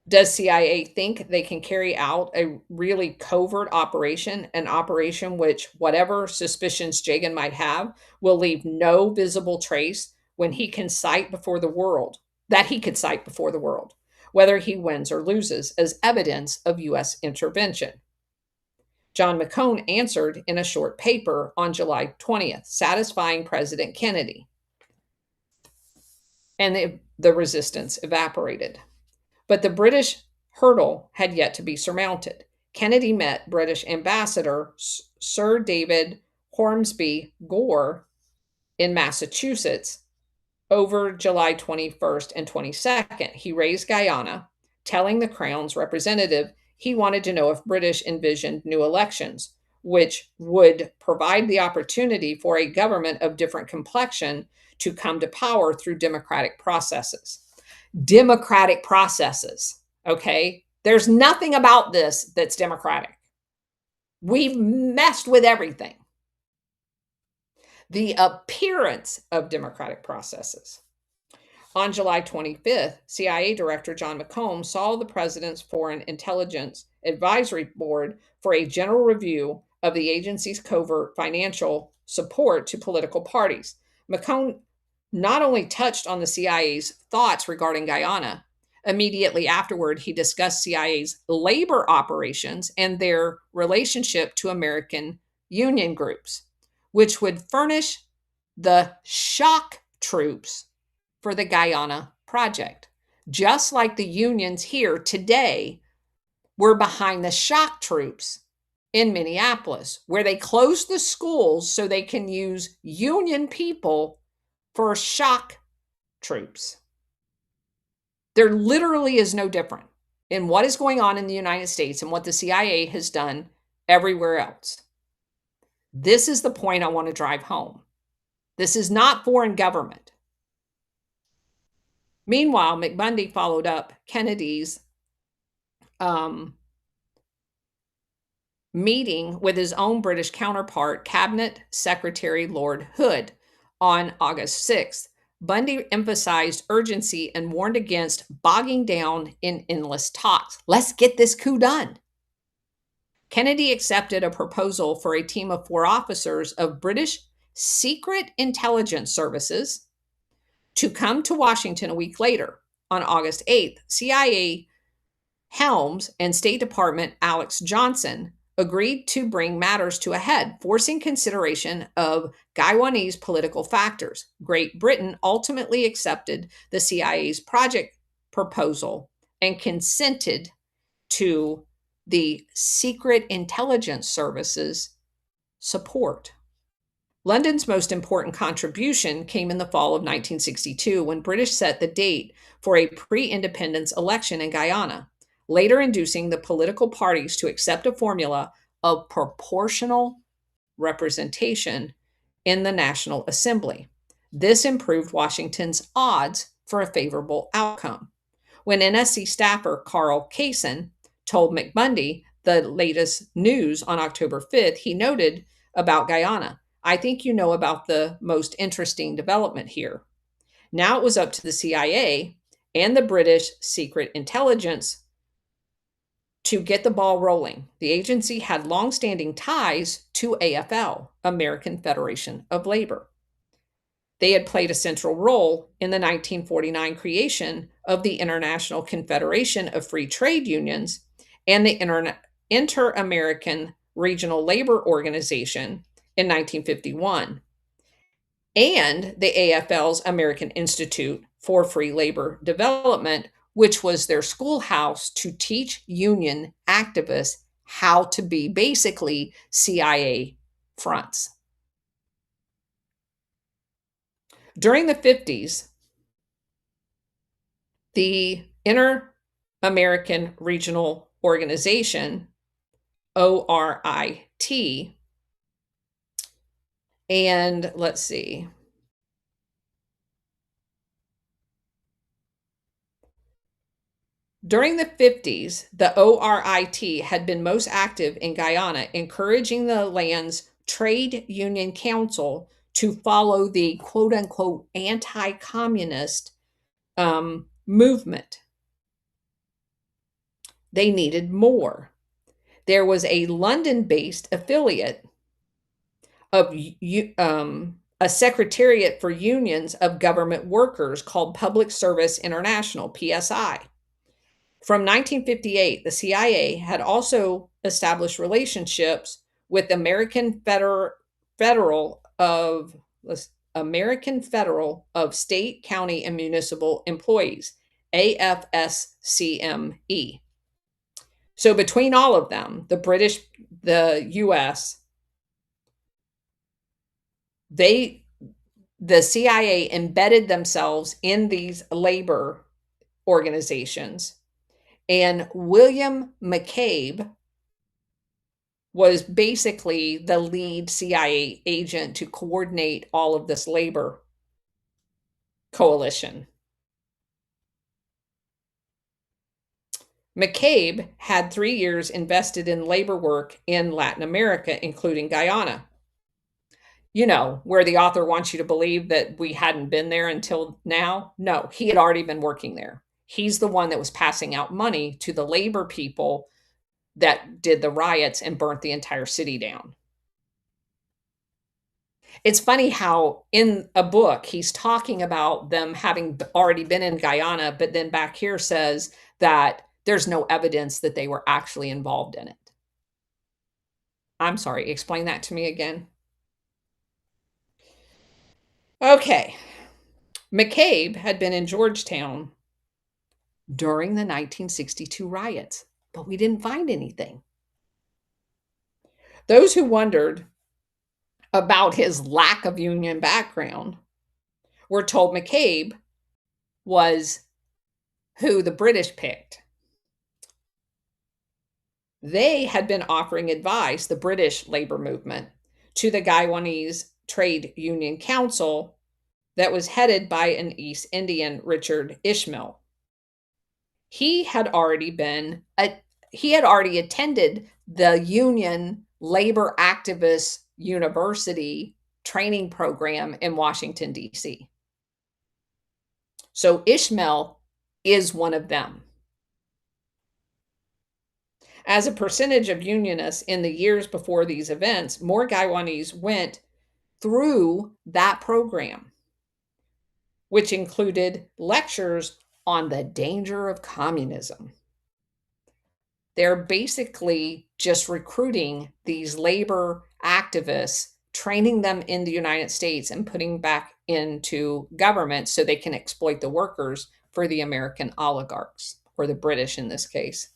Does CIA think they can carry out a really covert operation, an operation which, whatever suspicions Jagan might have, will leave no visible trace when he can cite before the world, that he could cite before the world, whether he wins or loses, as evidence of U.S. intervention? John McCone answered in a short paper on July 20th, satisfying President Kennedy. And the resistance evaporated. But the British hurdle had yet to be surmounted. Kennedy met British Ambassador Sir David Hornsby Gore in Massachusetts over July 21st and 22nd. He raised Guyana, telling the Crown's representative he wanted to know if British envisioned new elections, which would provide the opportunity for a government of different complexion to come to power through democratic processes. Democratic processes, okay? There's nothing about this that's democratic. We've messed with everything. The appearance of democratic processes. On July 25th, CIA Director John McCone saw the President's Foreign Intelligence Advisory Board for a general review of the agency's covert financial support to political parties. McCone not only touched on the CIA's thoughts regarding Guyana, immediately afterward, he discussed CIA's labor operations and their relationship to American union groups, which would furnish the shock troops for the Guyana project. Just like the unions here today were behind the shock troops in Minneapolis, where they closed the schools so they can use Union people for shock troops. There literally is no difference in what is going on in the United States and what the CIA has done everywhere else. This is the point I want to drive home. This is not foreign government. Meanwhile, McBundy followed up Kennedy's meeting with his own British counterpart, Cabinet Secretary Lord Hood, on August 6th. Bundy emphasized urgency and warned against bogging down in endless talks. Let's get this coup done. Kennedy accepted a proposal for a team of 4 officers of British Secret Intelligence Services to come to Washington a week later. On August 8th, CIA Helms and State Department Alex Johnson agreed to bring matters to a head, forcing consideration of Guywanese political factors. Great Britain ultimately accepted the CIA's project proposal and consented to the Secret Intelligence Service's support. London's most important contribution came in the fall of 1962 when British set the date for a pre-independence election in Guyana, later inducing the political parties to accept a formula of proportional representation in the National Assembly. This improved Washington's odds for a favorable outcome. When NSC staffer Carl Kaysen told McBundy the latest news on October 5th, he noted about Guyana, "I think you know about the most interesting development here." Now it was up to the CIA and the British Secret Intelligence to get the ball rolling. The agency had long-standing ties to AFL, American Federation of Labor. They had played a central role in the 1949 creation of the International Confederation of Free Trade Unions and the Inter-American Regional Labor Organization in 1951, and the AFL's American Institute for Free Labor Development, which was their schoolhouse to teach union activists how to be basically CIA fronts. During the 50s, the Inter-American Regional Organization, ORIT, and let's see, during the 50s, the ORIT had been most active in Guyana, encouraging the land's trade union council to follow the quote unquote anti-communist movement. They needed more. There was a London-based affiliate of a Secretariat for Unions of Government Workers called Public Service International, PSI. From 1958, the CIA had also established relationships with Federal of State, County, and Municipal Employees, AFSCME. So between all of them, the British, the US, the CIA embedded themselves in these labor organizations. And William McCabe was basically the lead CIA agent to coordinate all of this labor coalition. McCabe had 3 years invested in labor work in Latin America, including Guyana. You know, where the author wants you to believe that we hadn't been there until now. No, he had already been working there. He's the one that was passing out money to the labor people that did the riots and burnt the entire city down. It's funny how in a book he's talking about them having already been in Guyana, but then back here says that there's no evidence that they were actually involved in it. I'm sorry, explain that to me again. Okay. McCabe had been in Georgetown during the 1962 riots, but we didn't find anything. Those who wondered about his lack of union background were told McCabe was who the British picked. They had been offering advice, the British labor movement, to the Guyanese Trade Union Council that was headed by an East Indian, Richard Ishmael. He had already attended the Union Labor Activist University training program in Washington, D.C. So Ishmael is one of them. As a percentage of Unionists in the years before these events, more Guyanese went through that program, which included lectures on the danger of communism. They're basically just recruiting these labor activists, training them in the United States and putting back into government so they can exploit the workers for the American oligarchs, or the British in this case.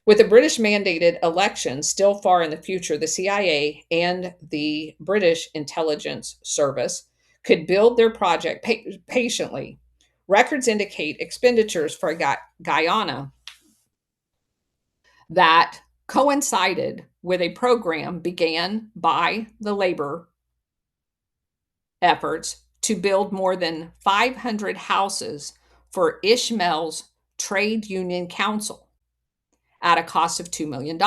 With the British mandated election still far in the future, the CIA and the British intelligence service could build their project patiently. Records indicate expenditures for Guyana that coincided with a program began by the labor efforts to build more than 500 houses for Ishmael's Trade Union Council at a cost of $2 million.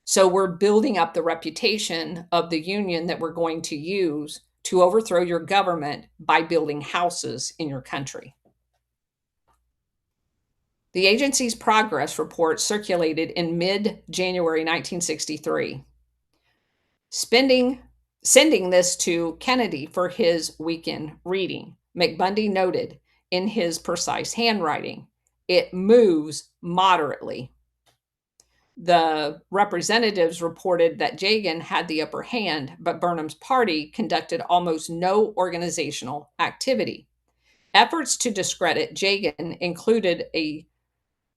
So we're building up the reputation of the union that we're going to use to overthrow your government by building houses in your country. The agency's progress report circulated in mid-January 1963. Sending this to Kennedy for his weekend reading, McBundy noted in his precise handwriting, "It moves moderately." The representatives reported that Jagan had the upper hand, but Burnham's party conducted almost no organizational activity. Efforts to discredit Jagan included a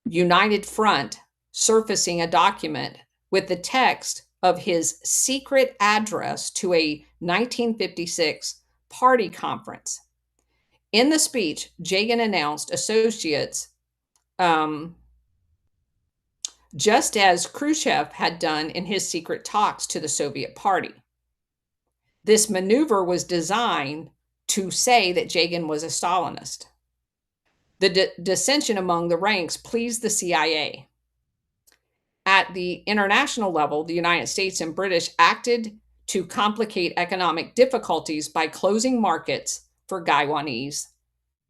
united front surfacing a document with the text of his secret address to a 1956 party conference. In the speech, Jagan announced associates, just as Khrushchev had done in his secret talks to the Soviet Party. This maneuver was designed to say that Jagan was a Stalinist. The dissension among the ranks pleased the CIA. At the international level, the United States and British acted to complicate economic difficulties by closing markets for Guyanese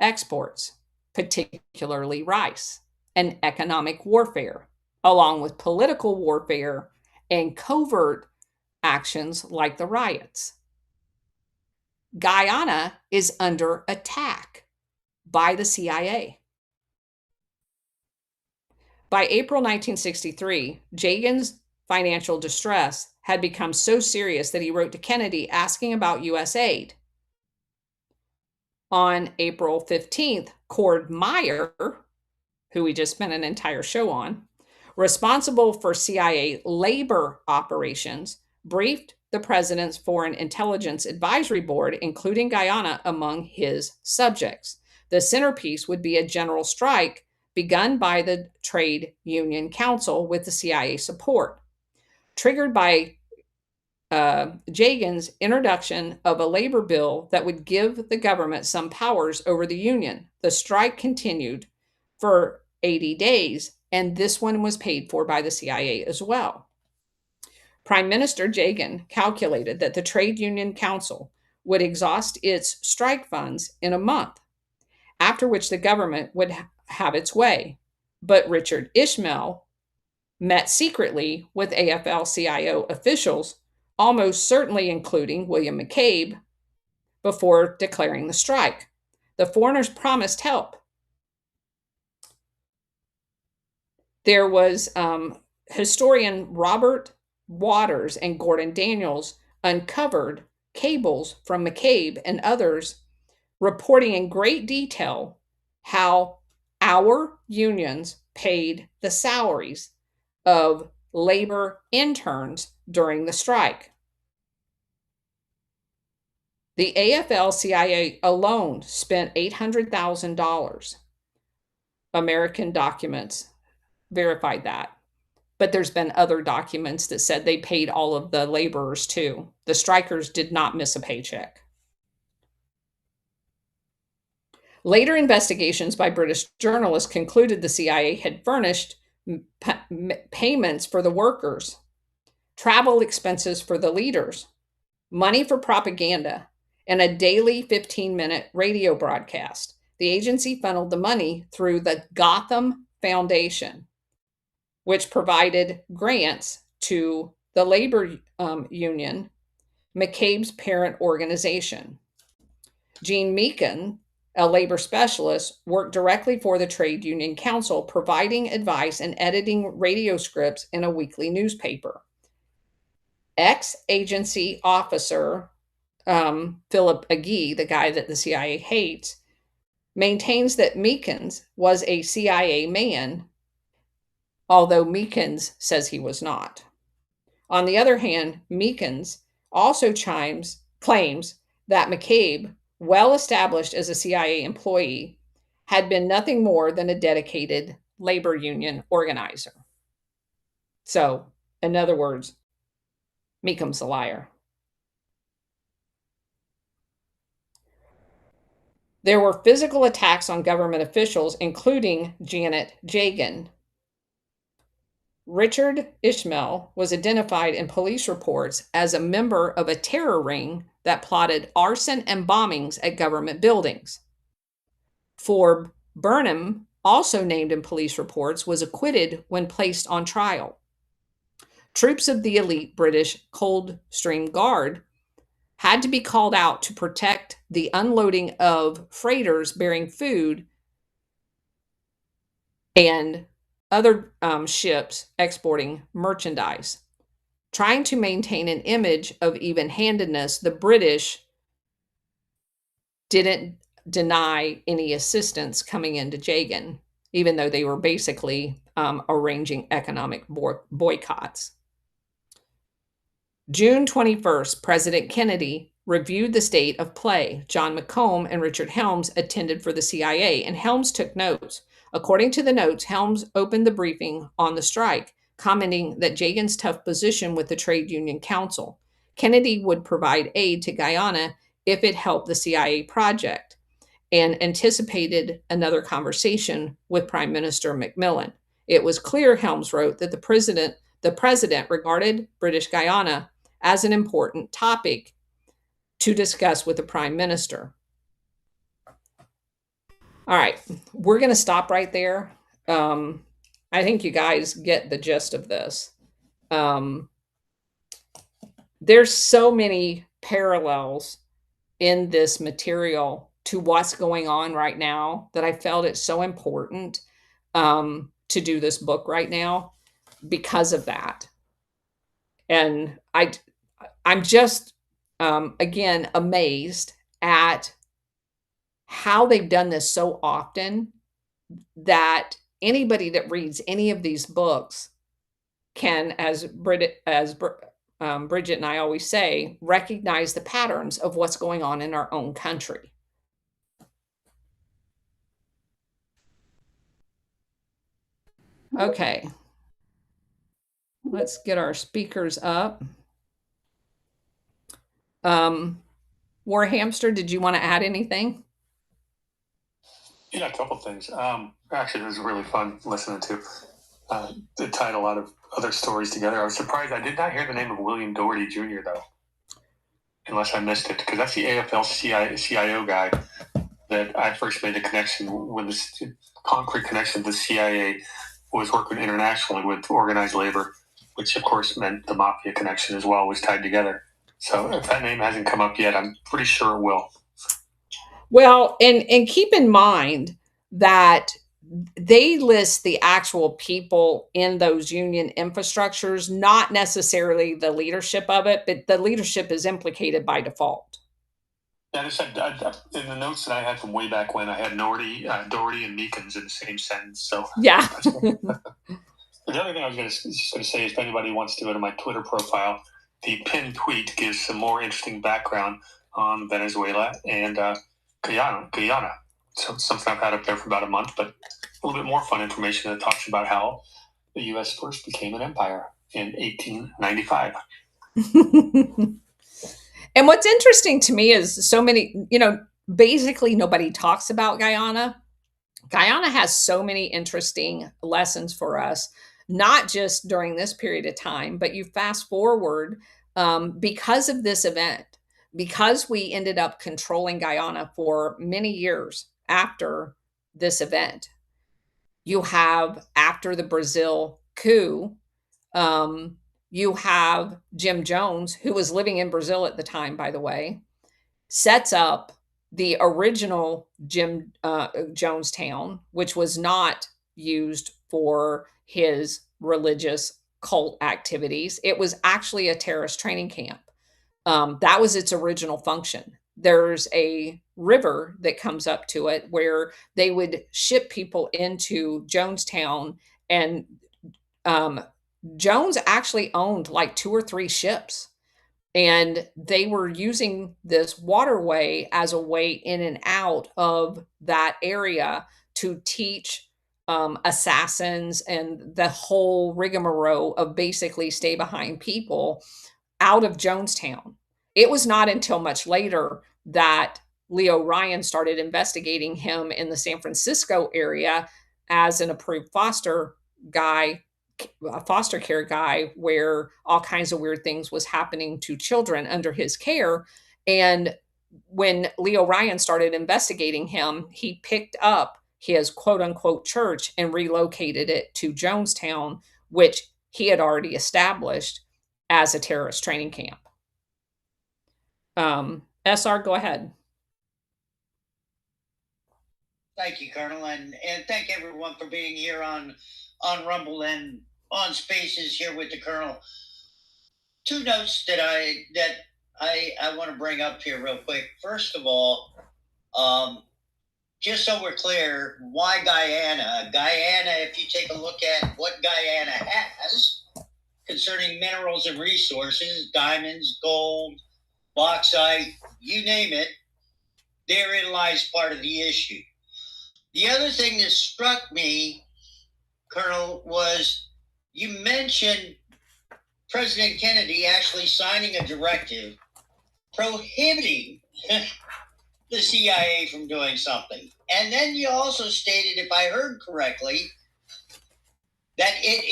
exports, particularly rice, and economic warfare, along with political warfare and covert actions like the riots. Guyana is under attack by the CIA. By April 1963, Jagan's financial distress had become so serious that he wrote to Kennedy asking about U.S. aid. On April 15th, Cord Meyer, who we just spent an entire show on, responsible for CIA labor operations, briefed the President's Foreign Intelligence Advisory Board, including Guyana among his subjects. The centerpiece would be a general strike begun by the Trade Union Council with the CIA support, triggered by Jagan's introduction of a labor bill that would give the government some powers over the union. The strike continued for 80 days, and this one was paid for by the CIA as well. Prime Minister Jagan calculated that the Trade Union Council would exhaust its strike funds in a month, after which the government would have its way. But Richard Ishmael met secretly with AFL-CIO officials, almost certainly including William McCabe, before declaring the strike. The foreigners promised help. There was historian Robert Waters and Gordon Daniels uncovered cables from McCabe and others reporting in great detail how our unions paid the salaries of labor interns during the strike. The AFL CIA alone spent $800,000. American documents verified that. But there's been other documents that said they paid all of the laborers too. The strikers did not miss a paycheck. Later investigations by British journalists concluded the CIA had furnished payments for the workers, travel expenses for the leaders, money for propaganda, and a daily 15-minute radio broadcast. The agency funneled the money through the Gotham Foundation, which provided grants to the labor union, McCabe's parent organization. Gene Meekin, a labor specialist, worked directly for the Trade Union Council, providing advice and editing radio scripts in a weekly newspaper. Ex-agency officer Philip Agee, the guy that the CIA hates, maintains that Meekins was a CIA man, although Meekins says he was not. On the other hand, Meekins also claims that McCabe, well established as a CIA employee, had been nothing more than a dedicated labor union organizer. So, in other words, Meekham's a liar. There were physical attacks on government officials, including Janet Jagan. Richard Ishmael was identified in police reports as a member of a terror ring that plotted arson and bombings at government buildings. Forbes Burnham, also named in police reports, was acquitted when placed on trial. Troops of the elite British Coldstream Guard had to be called out to protect the unloading of freighters bearing food and other ships exporting merchandise. Trying to maintain an image of even-handedness, the British didn't deny any assistance coming into Jagan, even though they were basically arranging economic boycotts. June 21st, President Kennedy reviewed the state of play. John McComb and Richard Helms attended for the CIA, and Helms took notes. According to the notes, Helms opened the briefing on the strike, commenting that Jagan's tough position with the Trade Union Council. Kennedy would provide aid to Guyana if it helped the CIA project, and anticipated another conversation with Prime Minister Macmillan. It was clear, Helms wrote, that the president regarded British Guyana as an important topic to discuss with the Prime Minister. All right, we're going to stop right there. I think you guys get the gist of this. There's so many parallels in this material to what's going on right now that I felt it's so important to do this book right now because of that. And I'm just, again, amazed at how they've done this so often that anybody that reads any of these books can, as Bridget and I always say, recognize the patterns of what's going on in our own country. Okay. Let's get our speakers up. War Hamster, did you want to add anything? Yeah, a couple things. Actually, it was really fun listening to. It tied a lot of other stories together. I was surprised I did not hear the name of William Doherty Jr., though, unless I missed it, because that's the AFL-CIO guy that I first made the connection when this concrete connection to the CIA was working internationally with organized labor, which of course meant the mafia connection as well was tied together. So if that name hasn't come up yet, I'm pretty sure it will. Well, and keep in mind that they list the actual people in those union infrastructures, not necessarily the leadership of it, but the leadership is implicated by default. I just said in the notes that I had from way back when, I had Doherty and Meekins in the same sentence. So yeah. The other thing I was just going to say is if anybody wants to go to my Twitter profile, the pinned tweet gives some more interesting background on Venezuela and Guyana. So it's something I've had up there for about a month, but a little bit more fun information that talks about how the U.S. first became an empire in 1895. And what's interesting to me is so many, basically nobody talks about Guyana. Guyana has so many interesting lessons for us, not just during this period of time, but you fast forward because of this event, because we ended up controlling Guyana for many years after this event. You have, after the Brazil coup, um, you have Jim Jones, who was living in Brazil at the time, by the way, sets up the original Jim Jonestown, which was not used for his religious cult activities. It was actually a terrorist training camp. That was its original function. There's a river that comes up to it where they would ship people into Jonestown, and um, Jones actually owned like two or three ships, and they were using this waterway as a way in and out of that area to teach assassins and the whole rigmarole of basically stay behind people out of Jonestown. It was not until much later that Leo Ryan started investigating him in the San Francisco area as an approved guy foster care guy, where all kinds of weird things was happening to children under his care. And when Leo Ryan started investigating him, he picked up his quote unquote church and relocated it to Jonestown, which he had already established as a terrorist training camp. SR, go ahead. Thank you, Colonel, and thank everyone for being here on Rumble and on Spaces here with the Colonel. Two notes that I want to bring up here real quick. First of all, just so we're clear, why Guyana? Guyana, if you take a look at what Guyana has concerning minerals and resources, diamonds, gold, bauxite, you name it, therein lies part of the issue. The other thing that struck me, Colonel, was you mentioned President Kennedy actually signing a directive prohibiting the CIA from doing something. And then you also stated, if I heard correctly, that it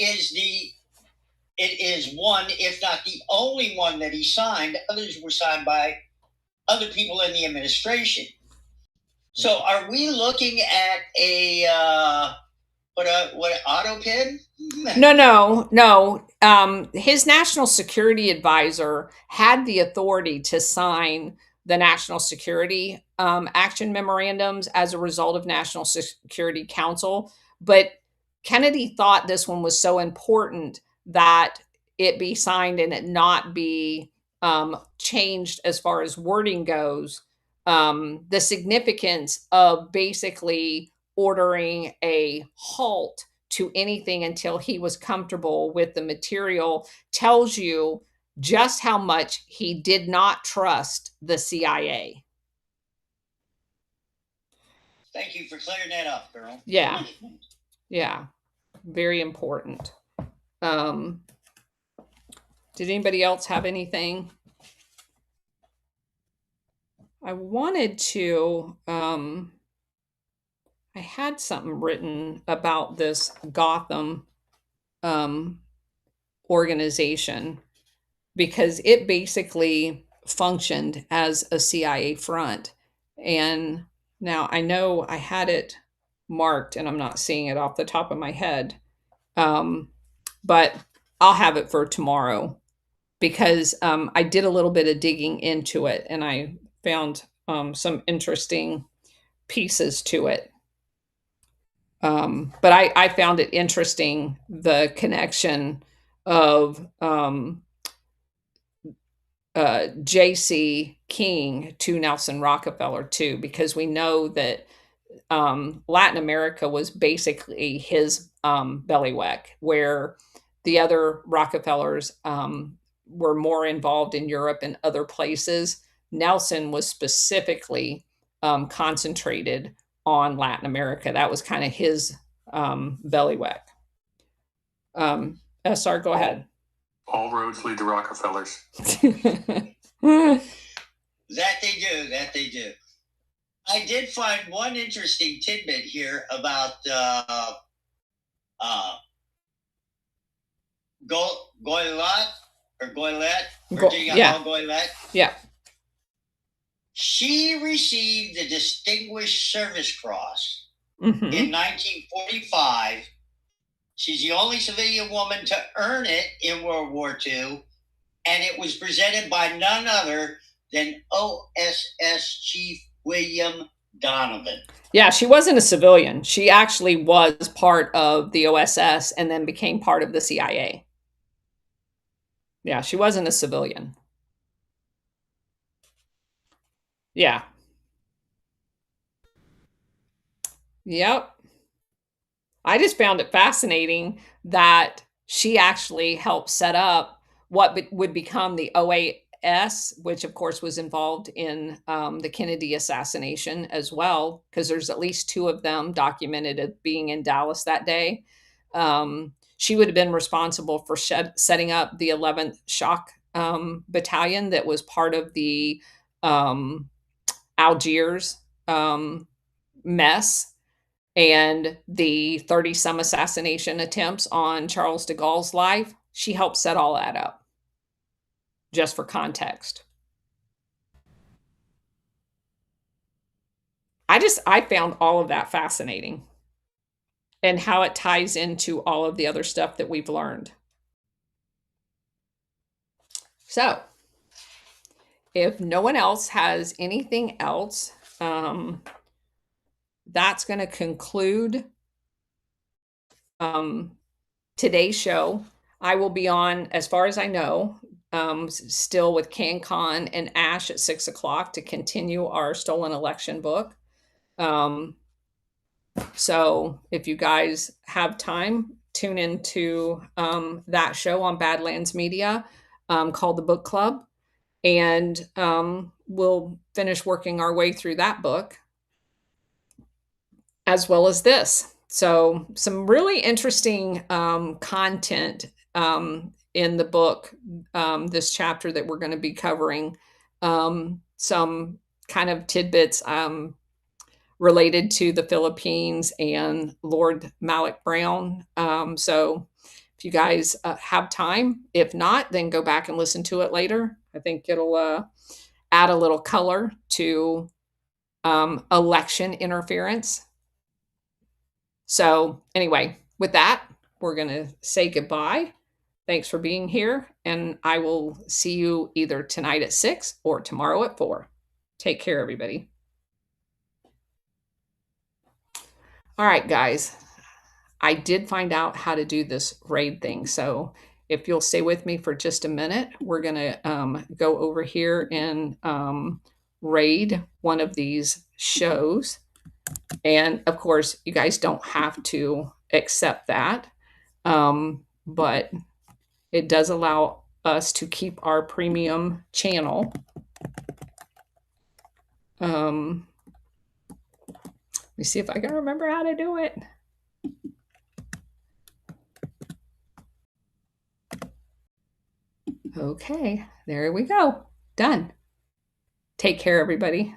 is one, if not the only one that he signed. Others were signed by other people in the administration. So are we looking at a auto pin? No. His national security advisor had the authority to sign the national security action memorandums as a result of National Security Council. But Kennedy thought this one was so important that it be signed and it not be changed as far as wording goes. The significance of basically ordering a halt to anything until he was comfortable with the material tells you just how much he did not trust the CIA. Thank you for clearing that up, girl. Yeah. Very important. Did anybody else have anything? I wanted to, I had something written about this Gotham organization because it basically functioned as a CIA front. And now I know I had it marked and I'm not seeing it off the top of my head. But I'll have it for tomorrow because I did a little bit of digging into it and I found some interesting pieces to it. But I found it interesting, the connection of J.C. King to Nelson Rockefeller too, because we know that Latin America was basically his bailiwick, where the other Rockefellers were more involved in Europe and other places. Nelson was specifically concentrated on Latin America. That was kind of his bailiwick. SR, go ahead. All roads lead to Rockefellers. That they do. That they do. I did find one interesting tidbit here about Goylet or Goylet, Virginia Hall Goylet. Yeah. She received the Distinguished Service Cross in 1945. She's the only civilian woman to earn it in World War II, and it was presented by none other than OSS Chief William Donovan. Yeah, she wasn't a civilian. She actually was part of the OSS and then became part of the CIA. Yeah, she wasn't a civilian. Yeah. Yep. I just found it fascinating that she actually helped set up what would become the OAS, which of course was involved in the Kennedy assassination as well, because there's at least two of them documented as being in Dallas that day. She would have been responsible for setting up the 11th Shock Battalion that was part of the Algiers mess and the 30 some assassination attempts on Charles de Gaulle's life. She helped set all that up, just for context. I found all of that fascinating and how it ties into all of the other stuff that we've learned. So, if no one else has anything else, that's going to conclude today's show. I will be on, as far as I know, still with CanCon and Ash at 6 o'clock to continue our stolen election book. So if you guys have time, tune into that show on Badlands Media called The Book Club. And we'll finish working our way through that book as well as this. So some really interesting content in the book, this chapter that we're going to be covering. Some kind of tidbits related to the Philippines and Lord Malik Brown. So if you guys have time, if not, then go back and listen to it later. I think it'll add a little color to election interference. So anyway, with that, we're going to say goodbye. Thanks for being here, and I will see you either tonight at 6 or tomorrow at 4. Take care, everybody. All right, guys. I did find out how to do this raid thing, so if you'll stay with me for just a minute, we're going to go over here and raid one of these shows. And of course, you guys don't have to accept that, but it does allow us to keep our premium channel. Let me see if I can remember how to do it. Okay, there we go. Done. Take care, everybody.